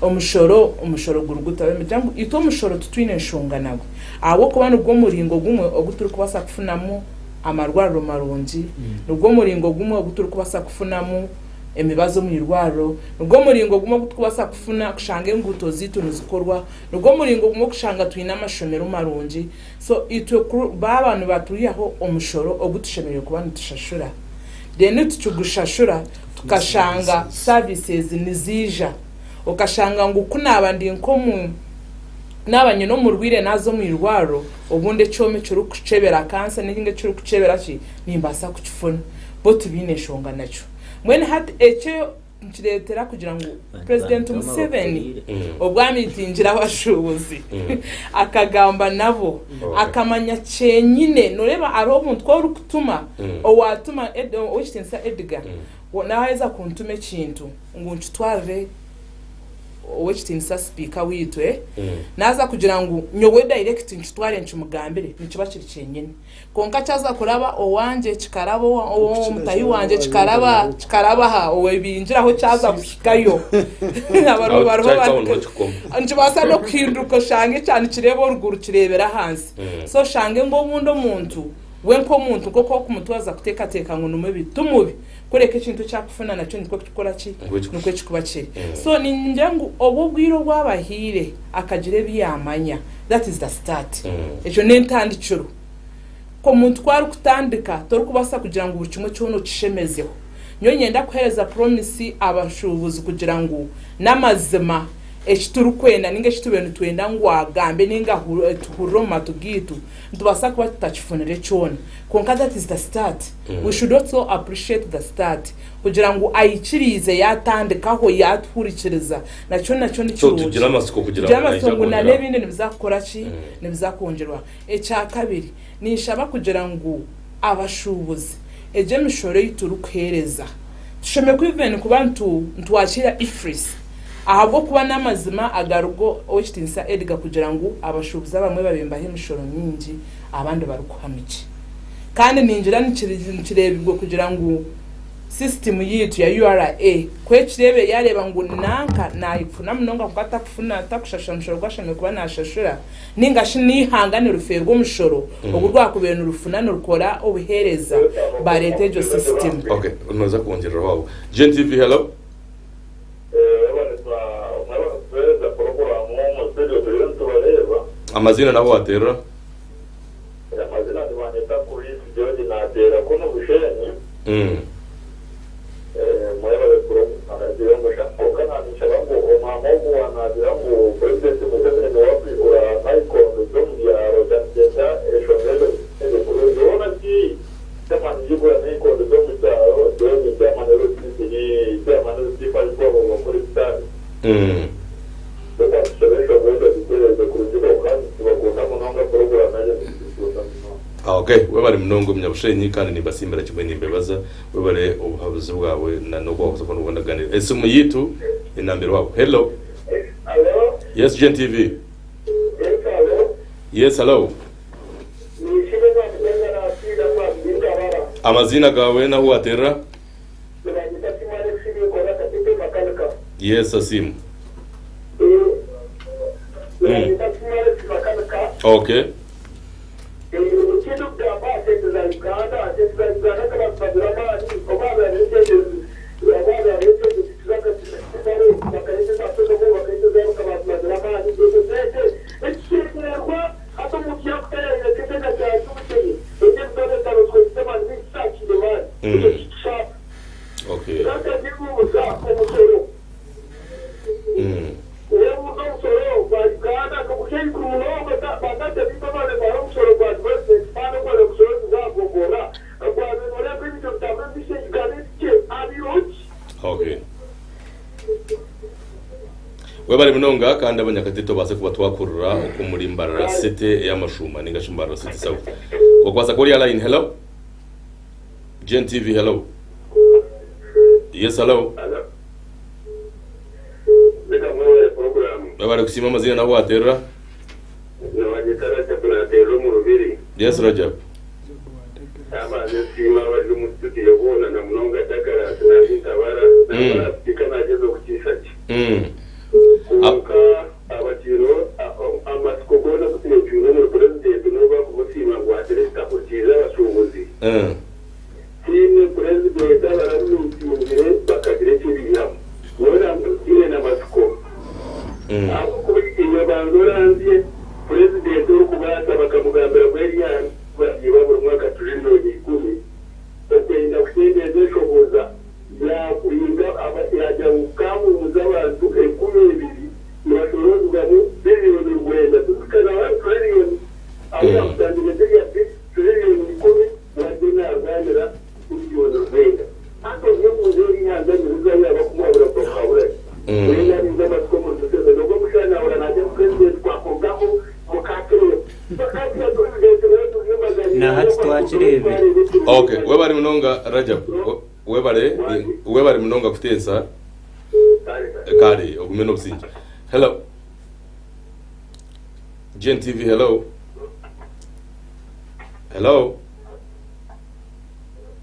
umushoro guruguta bemejyango ito umushoro tutwine nshunga nawe abo kubana ubwo muringo gumwe oguturi kubasa kufunamo amarwaro marungi nubwo muringo gumwe guturu kubasa kufunamu emibazo mu irwaro nubwo muringo gumwe kubasa kufuna kushanga inguto zitu nizikorwa nubwo muringo gumwe kushanga twina amashomero marungi so itwe babantu baturiyaho umushoro ogutushemereye kuba ntushashura deni tucugushashura tukashanga services nizija ukashanga ngo kunabandi nkomu nabanye no mu rwire nazo mu irwaro obunde cyome cyo kucebera kansa n'inge cyo kucebera ki nimbasa kukifuna bo tubineshonga naco mwene hat ecyo nkiretera kugira ngo President Museveni obwami tingira abashubuzi akagamba nabo akamanya cyenyine noreba ari omuntu ko rukutuma owatuma ochitinsa Edgar wonaheza kuntume kintu ngo nchitware owechitinsa speaker witwe naza kugira ngo nyowe direct nchitware nchimugambire nikiba kiri cyenyine konka cyaza kuraba owanje kikarabo o mutayi wanje kikaraba ha owe binjiraho cyaza gushikayo abantu barho njibasa no khinduko shange cyane kirebo ruguru kirebera hansi so shange ngo bundo muntu wenko muntu koko kumutwaza kutekateka ngo nume bitumubi kureka ikintu cyakufuna nacyo nitwe tukora ki nukwe kikuba kiri so ninjye ngo obubwiro bwabahire akagire biyamanya that is the start ejo nentandicuro ko muntu kwari kutandika tori kubasa kugira ngo buri kimwe cyono kishemezeho nyo nyenda kuhereza promise abashubuzi kugira ngo namazima ekituru kwenda ninge kitubenu twenda ngwagambe ninga tuhuroma tugitu ntubasa kuba tutachifunire cyone konka that is the start we should also appreciate the start kugira ngo ayikirize yatandikaho yaturikiriza nacyo nikiruzo tugira amasiko kugira ngo na nebindi nibizakora ki nibizakongerwa ecya kabiri nishaba kugira ngo abashubuzi eje mishore yituru khereza tusheme kwivene kubantu ntwakira ifris ahabwo kuba namazima agarugo ochitinsa Edgar kugira ngo abashubuza bamwe babembahe imishoro nyingi abandi barukuhamiki kandi ninjira nikirebirwe kugira ngo system yitu ya URA kwekirebe yareba ngo nanka nayifuna munonga kwata kufuna takushasha mshoro gwashame kuba nashashura ningashi nihangane ruferwa umushoro ogurwa kubena urufunano rukora obuhereza baretejo system okay unoza kongerera wabo GNTV hello amazina nabo watera amazina ndiwaneta kuri George natera kono bushenyi mwebale kuro anadira ngo shakoka nabishaba ngo omamogo wanadira ngo President Museveni no wakwikura naikondo by'umbyaro byagenda eshongero ndikuzona ki tamanjigo naikondo by'umbyaro byo byamanero tsini byamanero tsifali kwa muri stade okay webale mnongo mnyabushenyi kandi nibasimbira kimwe nimbebaza webale ubuhabuzi bwawe na no kwaho ko nubona ganira ese mu yitu inambere wabo hello yes GNTV yes hello amazina gawe na huatera yes asimu okay webale munonga kandi abanyakatito baze kuba twakurura uko muri mbarara sete y'amashuma ningashimbarara sete south kokwaza kuri line hello GNTV hello yes hello webale kusima mazina na watera yes Rajab sima wali umustuti yobona na munonga takara tunabitabara na tikana jezo kuchisachi abatiro amasiko gona kutiyo cyuno mu president no ba kubusima ngo ateresta kuchiza abashubuzi kirebire okay webari munonga Rajab webari munonga kutesa kare ogumeno kusinja hello Gen TV hello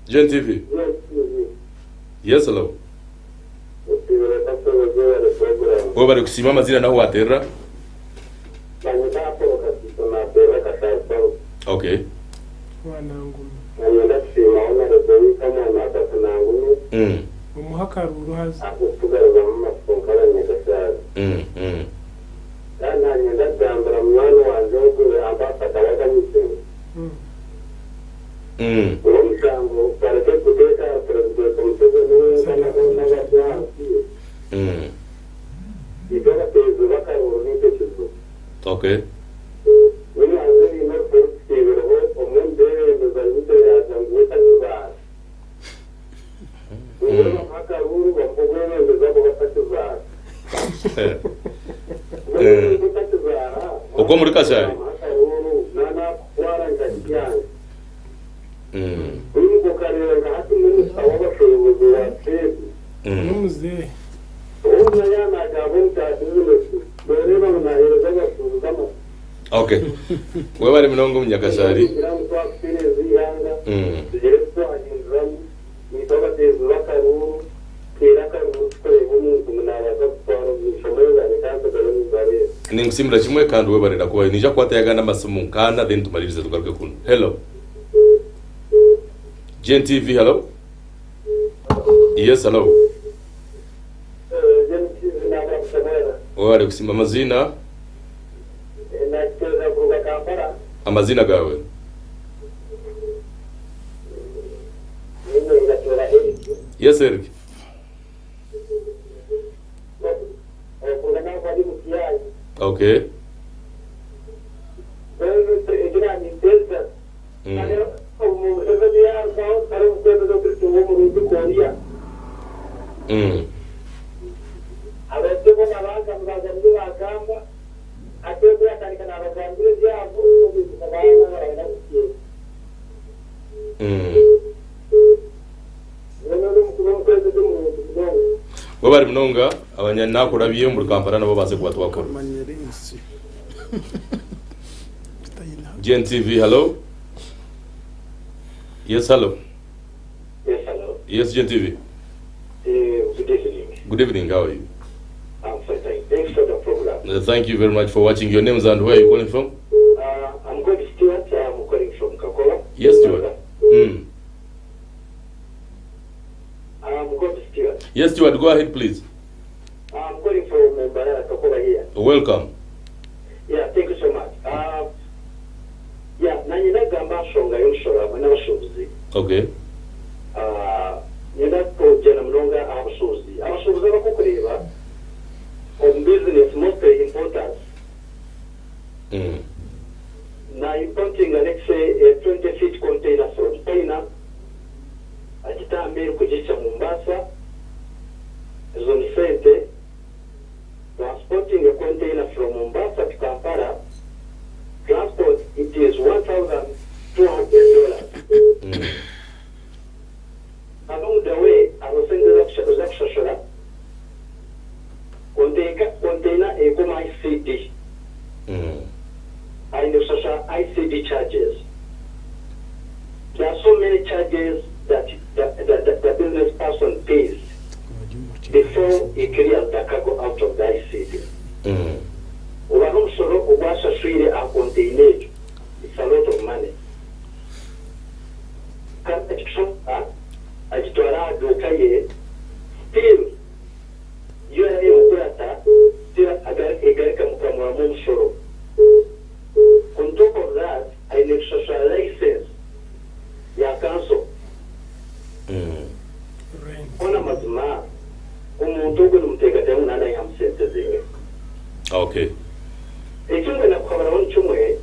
Gen TV yes hello webari kusimama zira naho waterra okay umuhakaruru hazi okay uko muri kasari okay webari munongo munyakasari ningusimira chimwe kandi webarira kuba nija kwatayaga n'amasomo kana then tumaririze tugaruke kuno hello Gen TV hello yes hello wari kusimba amazina amazina gawe yes Eric okay wabari munonga abanyanakura biye mu Kampala nabo baze kuba twakora Gen TV hello yes hello yes Gen TV good evening how are you I'm fine, thanks for the program. Thank you very much for watching. Your names and where are you calling from? I'm going to Stuart. I'm calling from Kakola. Yes, Stuart. I'm going to Stuart. Yes, Stuart. Go ahead, please. I'm calling from Kakola here. Welcome. Yeah, thank you so much. Yeah, nanyina gamba shonga yoshora mwana bashobozi. Okay. Nyina kujana mnonga abashobozi. Abashobozi bakokureba on business most important. Now importing, let's say, a 20-feet container from China, achitambi kujisha Mombasa, zone center, transporting a container from Mombasa to Kampala, transport, it is $1,200. Along the way, I was saying the container ekoma ICD. And the social ICD charges. There are so many charges that the business person pays before he clears the cargo out of the ICD. It's a lot of money. Still, you are able to on top of that, I need social license. Ya council. Ona mazima. Umuntu n'umutega damu nana yamsente zinge. Okay. Ekyumwe nakukabara onchumwe.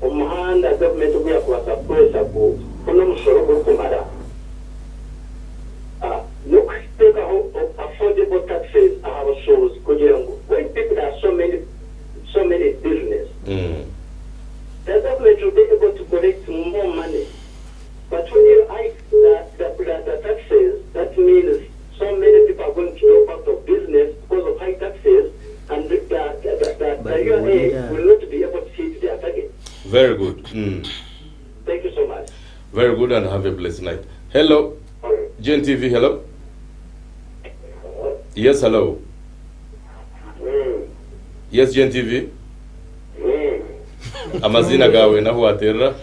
Umuhanda government ubuya kuwasa presa ku kuno musoro kumara. Look, take affordable taxes are shows kugira ngo when people are so many business. The government will be able to collect more money Very good. Thank you so much. Very good, and have a blessed night. Hello, GNTV. Hello. Yes, hello. Yes, GNTV. Amazina gawe naho waterera.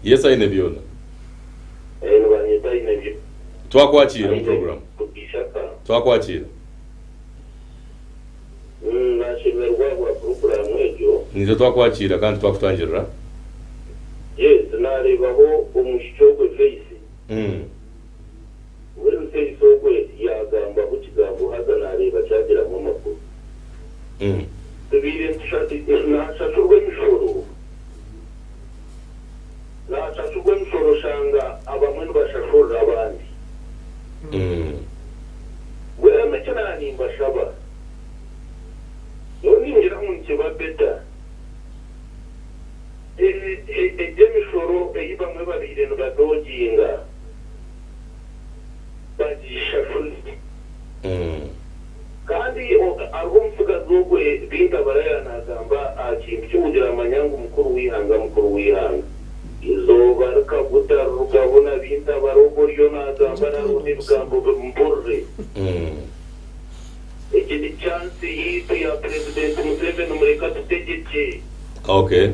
Yes, I nebiona. Twakwakira mu program. Twakwakira. Nashimerwa kwa program ejo. Nizo twakwakira kandi twakutangirira. Yes, narebaho umushyogo face. Uri face okwe yagamba ku kigambo haza nareba cyagira mu makuru. Tubire nshati nashashurwe mishoro. Nashashurwe mishoro shanga abamwe bashashura abandi. Wewe mechana ni mbashaba. Noni ngira mu kiba beta. Mishoro eyiba mwe babire no badojinga. Bajishafuri. Kandi arumfuga zogwe binda barayanagamba akintu cyugira amanyangu mukuru wihanga izo baraka gutarugabona binda barogoryo nagamba narundi rugambo mborre ikindi chance yitu ya president Museveni mureka tutegeke. Okay.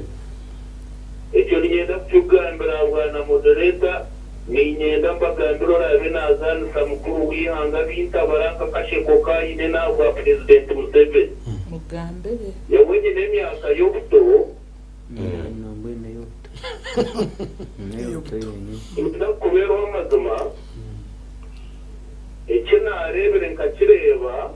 Icyo ngenda kugambira abana moderator ni ngenda mbagambira rabe nazanisa mukuru wihanga binta baraka kasheko kayine nabwa president Museveni mugambere yawenye nemyaka yobuto kubera amazima icyo narebere nkakireba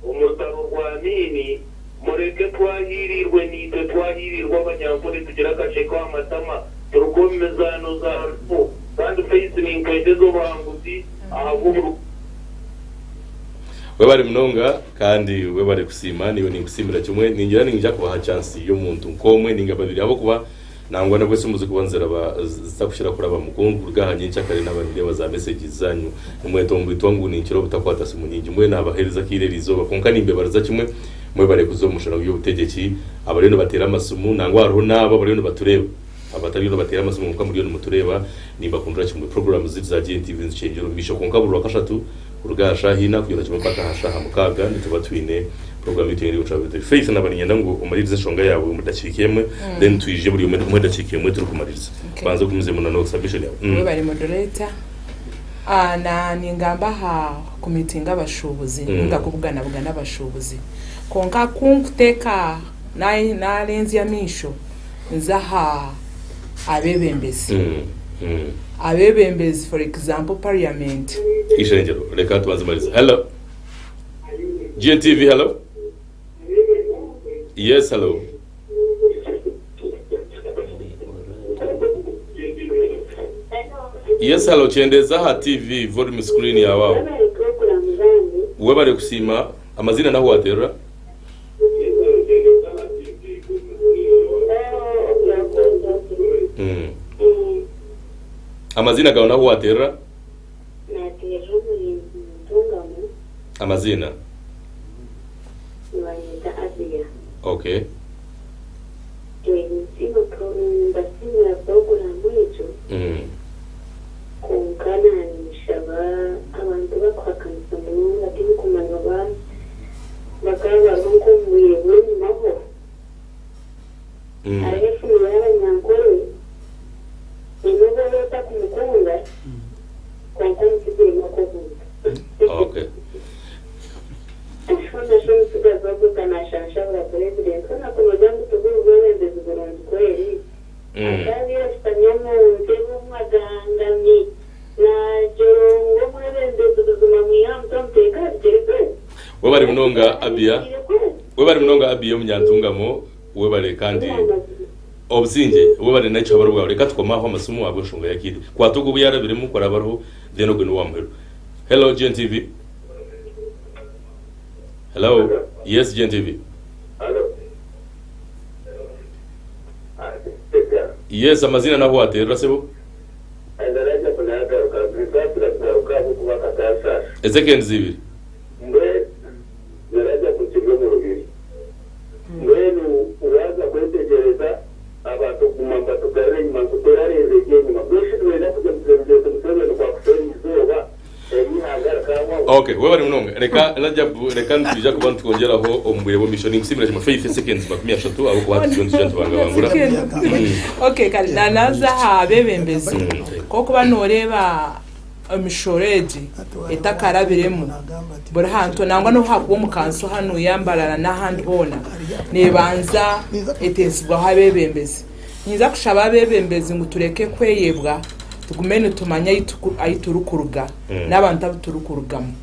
umutaro rwa nini mureke twahirirwe nitwe twahirirwa abanyankore tugira agace k'amatama turukomezano za rupo kandi face ni inkwende zo banguzi ahubwo we bari mnonga kandi we bari kusima niwe ningusimira kimwe ningira ninjya kubaha chance yo muntu komwe ninga babiri abo kuba nangwa nabwo simuze kubanzera zakushira kuraba mukungu rugahanye cyakare n'abandi baza message zanyu umweto mbitwangu ninkiro butakwata simunyingi mwe nabahereza kirerizo bakonka nimbe baraza kimwe mwe bare kuzomushana y'ubutegeki abareno batera amasumu nangwa hariho nabo abareno batureba abatari no batera amasumu muka muri yo mutureba nimba kundura kimwe program za GNTV nzicengero bisho konka buru wakashatu urugasha hina kugera kimwe paka hashaha mukaga nituba twine program y'itengeri ucabite faith n'abanyenda ngo umarize shonga yawe mudacikiyemwe then twije buri umwe dacikiyemwe turi kumariza banze kumize munano submission yawe we bari moderator na ningamba ha kumitinga abashubuzi ngakubugana bugana abashubuzi konka kunkuteka na lenzi ya misho nzaha abebembezi abebembezi for example parliament ishengero reka tubanze mariza. Hello GNTV. Hello. Yes, hello. Yes, hello. Chendeza ha TV volume screen ya wao. Wewe bari kusima amazina naho watera. Amazina gawe naho watera. Amazina. Okay. Okay. Webari mnonga abia. Webari mnonga abia munyantungamo webare kandi obzinje webare nacho baruwa reka tukomaho amasumu abo shunga yakidi kwatugo buyara birimo kora baruho deno gwe nuwamhero. Hello GNTV. Hello. Yes GNTV. Hello. Yes amazina naho atera sebo. Andaraja kunaga ukabisa kuba katasa. Ezekeni zibiri. Mwe naraja kukigo mu rubiri. Okay, wewe bari munonga reka ntujya kubantu twongeraho omubwirebo mission nsimira mu faith seconds bakumya 3 abo kwa twonjanja bangabangura. Okay, kali naza habebembezi koko banoreba imishoreji etakarabiremu buri hantu nangwa no hakubo mukanso hano yambarana n'ahandi hona nebanza etesibwa habebembezi niza kushaba abebembezi ngo tureke kweyebwa tugumene tumanya ayiturukuruga n'abantu abiturukurugamo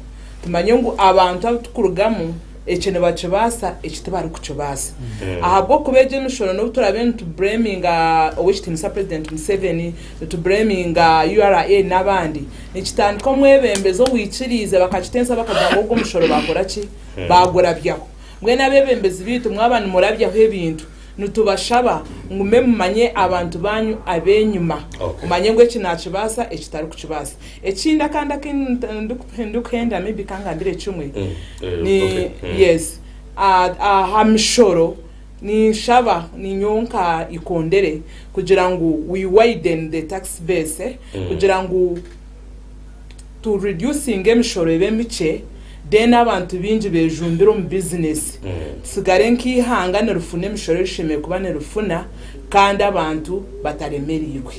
tumanye ngo abantu abiturukurugamo ekene bace basa ekitebari kuco basa ahabwo kubeje nushoro no turabene to blaming Owishtimisa President Museveni to blaming URA n'abandi nikitandiko mwebembezo wicirize bakacitensa bakadango ubwo mushoro bakora ki bagora byaho mwe nabebembezi bitu mwabana murabyaho ebintu nutubashaba ngume mumanye abantu banyu abenyuma umanye ngo ekinacho basa ekitari kucibasa ekinda kanda ndukenda maybe kangambire chumwe ni yes hamshoro ni shaba ni nyonka ikondere kugira ngo we widen the tax base kugira ngo to reducing emshoro ebemiche then abantu binji bejumbira mu business sigare nkihangana rufune mishoro sheme kubane rufuna kandi abantu bataremeriywe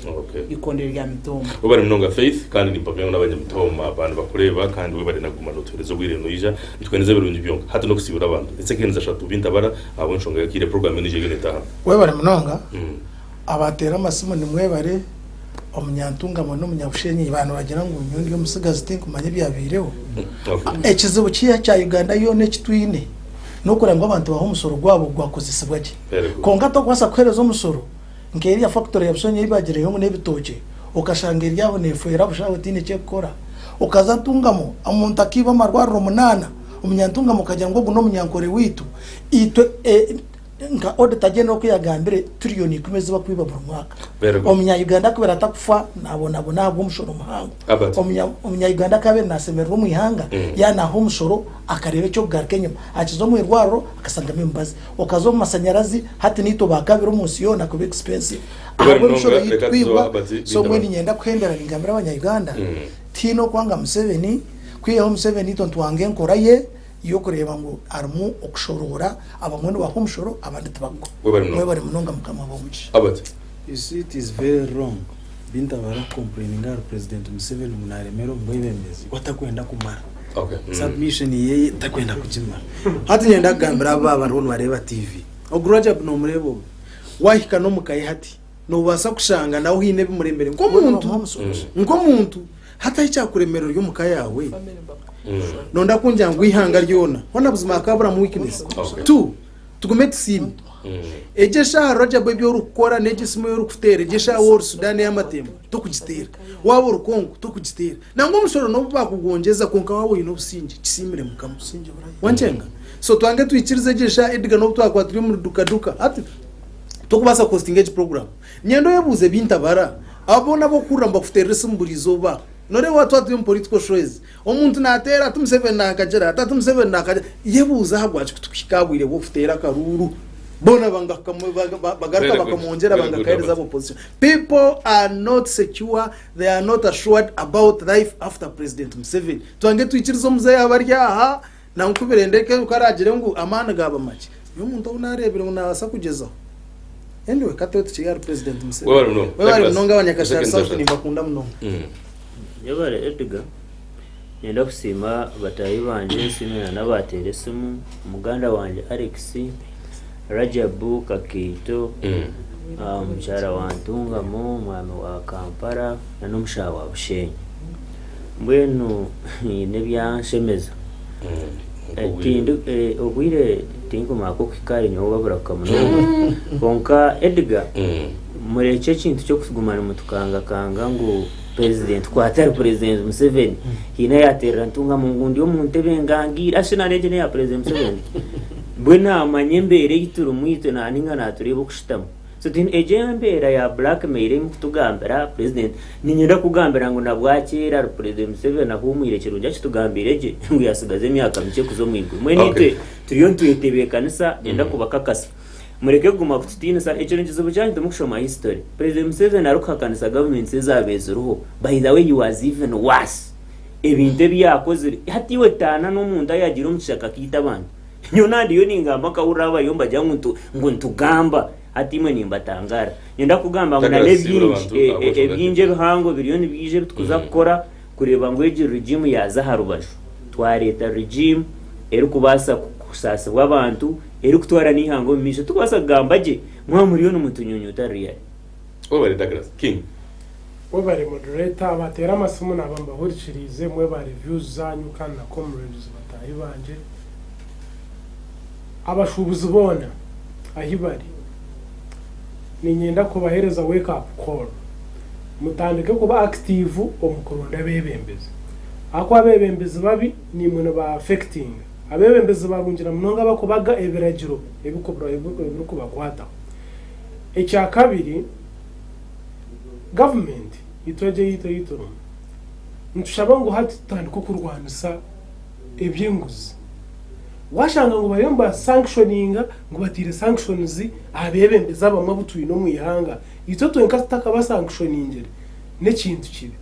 ikondera rya mitombo bari munonga faith kandi ni pamwe n'abanyamitombo abantu bakureba kandi we bari naguma noterezo bwireno ija nitweneze birungi byonga hata no kusibura abantu etse kenza 3 bintabara abo nshonga yakire program nije gene taha we bari munonga abatera amasimo ni mwebare omunyantunga mo n'umunyabushenyi abantu bagira ngo unyungi umusigazi think kumanye byabireho ekizibu kiya cya Uganda yo nekitwine nokora ngo abantu baho umusoro gwabo gwakozesebwa ki konga to kwasa kwerezo umusoro ngeri ya factory yabusonye ibagireyo n'ebitoke ukashangera yabo nefera bushaho tine cyo gukora ukazatungamo umuntu akiba marwaro 8 umunyantunga mo kagira ngo guno munyankore witu itwe nka audit agenda okuyagambire trillion ikumeze bakwiba buri mwaka omunya Uganda kubera atakufa nabona nabwo umushoro muhango omunya Uganda kabe nasemerwa mu ihanga yana ho umushoro akarebe cyo bwarkenye akizo mu irwaro akasanga membazi okazo mu masanyarazi hati nito bakabiro munsi yona ku expensive abo umushoro yitwiba so mwe nyenda kwendera ingambira abanya Uganda tino kwanga Museveni kwiye Museveni tontwange nkora ye yo kureba ngo armu okushorora abamwe ba homshoro abandi tabagwa we bari munonga mukama bamuci abati you see it is very wrong binta bara complaining our president Museveni munaremero mbwebemezi watakwenda kumara submission yeye takwenda kujimara hati nyenda gambira baba rontu bareba TV oguraja no murebo wahika no mukaye hati no basa kushanga naho hine bimurembere ngo muntu hata icyakuremero ryo mukaye yawe nonda kunja ngo ihanga ryona hona buzima kabura mu weakness 2 tugume tsimi ejesha roja baby urukora negisimo yorukutere ejesha wor Sudan y'amatembo tukugitera wabo urukongo tukugitera nango umusoro no bakugongeza konka wawe ino businje kisimire mukamusinje wancenga so twange twikirize ejesha Edgar no twakwa turi mu duka ati tukubasa costing age program nyendo yabuze bintabara abona bo kuramba kufutere simburizo ba nore watu atu political choice omuntu natera tumuseveni nakagera atatumseveni nakagera yebuza hagwaje kutukikabwire bo futera karuru bona bagaruka bakamongera bangakahereza opposition. People are not secure, they are not assured about life after President Museveni. Twange twikirizo muze yabaryaha na nkuberendeke ukaragire ngo amana gaba make yo muntu unarebere ngo nabasa kugezaho. Anyway katoto kigali President Museveni wewe mnonga abanyakashara South ni bakunda mnonga yabare Edgar yenda kusima batayi banje simena nabatere simu umuganda wanje Alex Rajabu Kakito mchara wa Ntungamo mwami wa Kampala na n'umushawa wa Bushenyi mbwenu nebyanshemeza tindu obwire tingo mako kikari nyo babura kamuno konka Edgar mureke kintu cyo kugumana mutukanga kanga ngo president kwatari president Museveni hina yatera Ntungamo ngundi yo muntebe ngangira ashina regene ya president Museveni bwena amanyembere yituru mwito na ninga naturebo kushitamo so tin ejembera ya blackmail mukutugambira president ninyenda kugambira ngo nabwakira president Museveni ahumwire kirunja kitugambire je ngo yasigaze myaka mike kuzo mwingu mwenite turiyo ntuyetebe kanisa yenda kubakakasa mureke guma kutine sa echenje zobujanye tumukushoma history president Museveni aruka kanisa government sezabezuruho by the way you was even worse ebintu ebyakoze hatiwe tana n'omuntu ayagira omushaka kita abantu nyo nandi yo ningamba kawura abayomba jangu ngo ntugamba hatimwe nimbatangara nyenda kugamba ngo nale byinje bihango biriyo nibije bitukuza gukora kureba ngo eje regime yaza harubasho twareta regime eri kubasa kusasibwa abantu eri kutwara nihango misho tukubasa kugamba je mwa muriyo n'umuntu nyonyota real obare Douglas King webare moderator batera amasumu nabamba hurishirize mwe ba reviews zanyu kandi na comrades batahi banje abashubuzi bona ahibari ni nyenda kubahereza wake up call mutandike kuba active omukoronda bebembeze ako abebembeze babi ni mwe ba affecting abebembeze barungira munonga bakubaga ebiragiro ebikuba kwata ecya kabiri government itoje yitoro ntushaba ngo hati tandiko kurwanisa ebyenguzi washanga ngo bayomba sanctioninga ngo batire sanctions abebembeza bamwe butuye no mwihanga itoto nkataka ba sanctioningere ne kintu kibi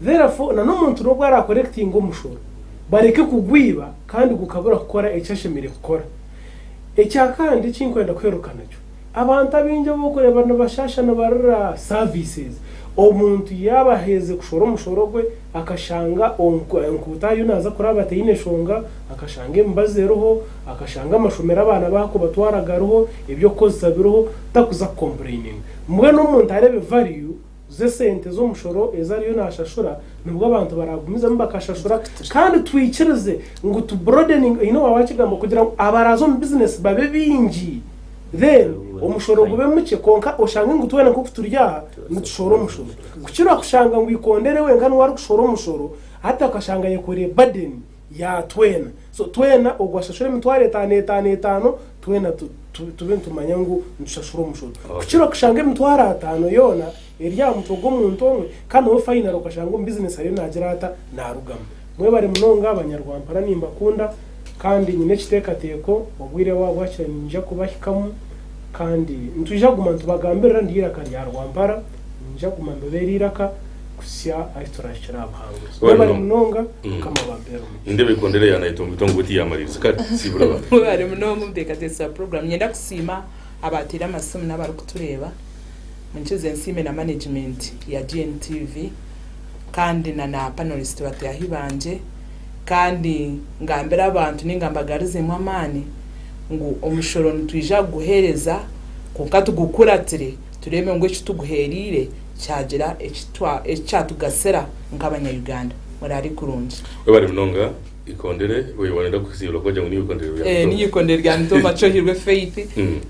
therefore na no muntu no gwara correcting umushoro bareke kugwiba kandi gukabura gukora ecyashemire gukora ecya kandi kinkwenda kwerukana cyo abantu abinje bokoreba no bashasha no barara services omuntu yabaheze kushora umushoro gwe akashanga onkutayo naza kuraba teyine shonga akashanga imbazeroho akashanga amashomera abana bako batwaragaroho ibyo koza biroho takuza complaining mwe no muntu arebe value ze sente zo mushoro ezariyo nashashura nubwo abantu baragumiza mbakashashura kandi twikirize ngo tu broadening wawakigambo kugira ngo abarazo mu business babe bingi then umushoro gube muke konka oshanga ngo tuwena ko kuturya mutushoro umushoro kucira kushanga ngo ikondere wenga n'wari kushoro umushoro hata akashanga yekore burden ya twena so twena ogwashashura mitware 5 twena tube tumanya ngo ndushashura umushoro kucira kushanga mitware 5 yona erya mutogo muntu omwe kandi wo final okashanga business ari nagira ata narugama mwe bari munonga abanyarwanda nimba kunda kandi nyine kitekateko obwire wabwakira ninja kubahikamu kandi ntujya guma tubagambira ndira kari ya Rwampara njya guma mberira kusya aritorashira abahanguzi bari munonga kama bambero ndebe kondere yanayitongo bitongo buti yamaririza kati sibura bari munonga mudekatesa program nyenda kusima abatira amasomo n'abari kutureba munchize nsime na management ya GNTV kandi na panelist batahibanje kandi ngambira abantu ningambagarize mu amani ngo umushoro ntwija guhereza konka tugukuratire tureme ngo ekituguherire cyagira ecyatugasera nk'abanya Uganda muri ari kurunje we bari munonga ikondere we wanenda kusibira koja ngo ni ikondere ni ikondere rya Ntoma cyo hirwe Faith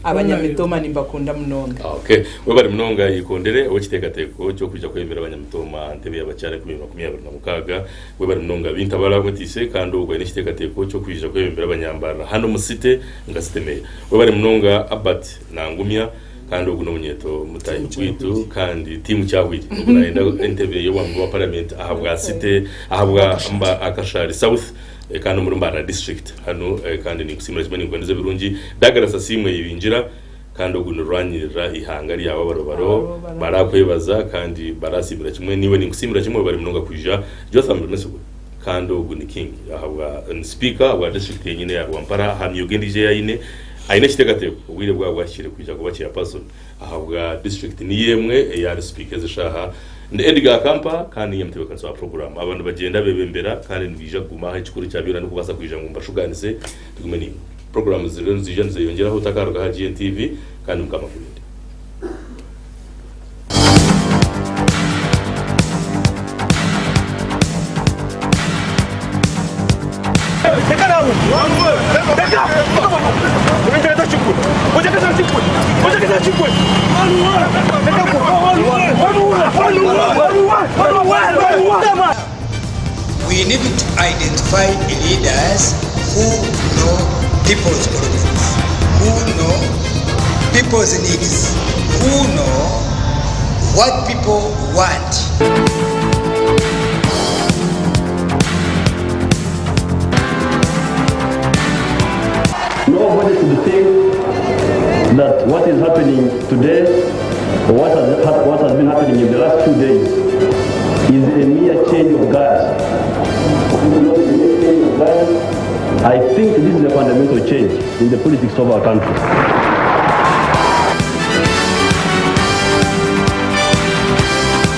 abanyamitoma nimbakunda munonga okay we bari munonga ikondere wo kitekateko cyo kuja kwemera abanyamitoma ntebe y'abacyare ku 2026 we bari munonga bintabara gutise kandi ubwo ni kitekateko cyo kwija kwemera abanyambara hano musite ngasiteme we bari munonga Abat nangumya kandi uguno munyeto mutayi kwitu kandi timu cyahwiri ubwo naenda interview yo wa parliament ahabwa site ahabwa akashari south kandi muri Mbara district hano kandi ni kusimira kimwe n'ingwendeze birungi Douglas Simwe yibinjira kandi uguno rwanyira ihanga rya barobaro barakwebaza kandi barasimira kimwe niwe ni kusimira kimwe bari munonga kwija Jotham Mesugo kandi uguno king ahabwa speaker wa district yenyine ya Rwampara hamyugendije yayine aina kitekateko ubwire bwagwashire kuja kubakira person ahabwa district ni yemwe ya speakers shaha ndi Edgar Kampa kandi yamtewe kanso program abantu bagenda bebembera kandi nbija guma hikuru cyabira no kubasa kwija ngo mbashuganise tugume ni program zije nzeyongeraho utakaruga ha GNTV kandi mukamakunda We need to identify leaders who know people's problems, who know people's needs, who know what people want. Nobody should think that what is happening today or what has been happening in the last 2 days is a mere change of guard. I think this is a fundamental change in the politics of our country.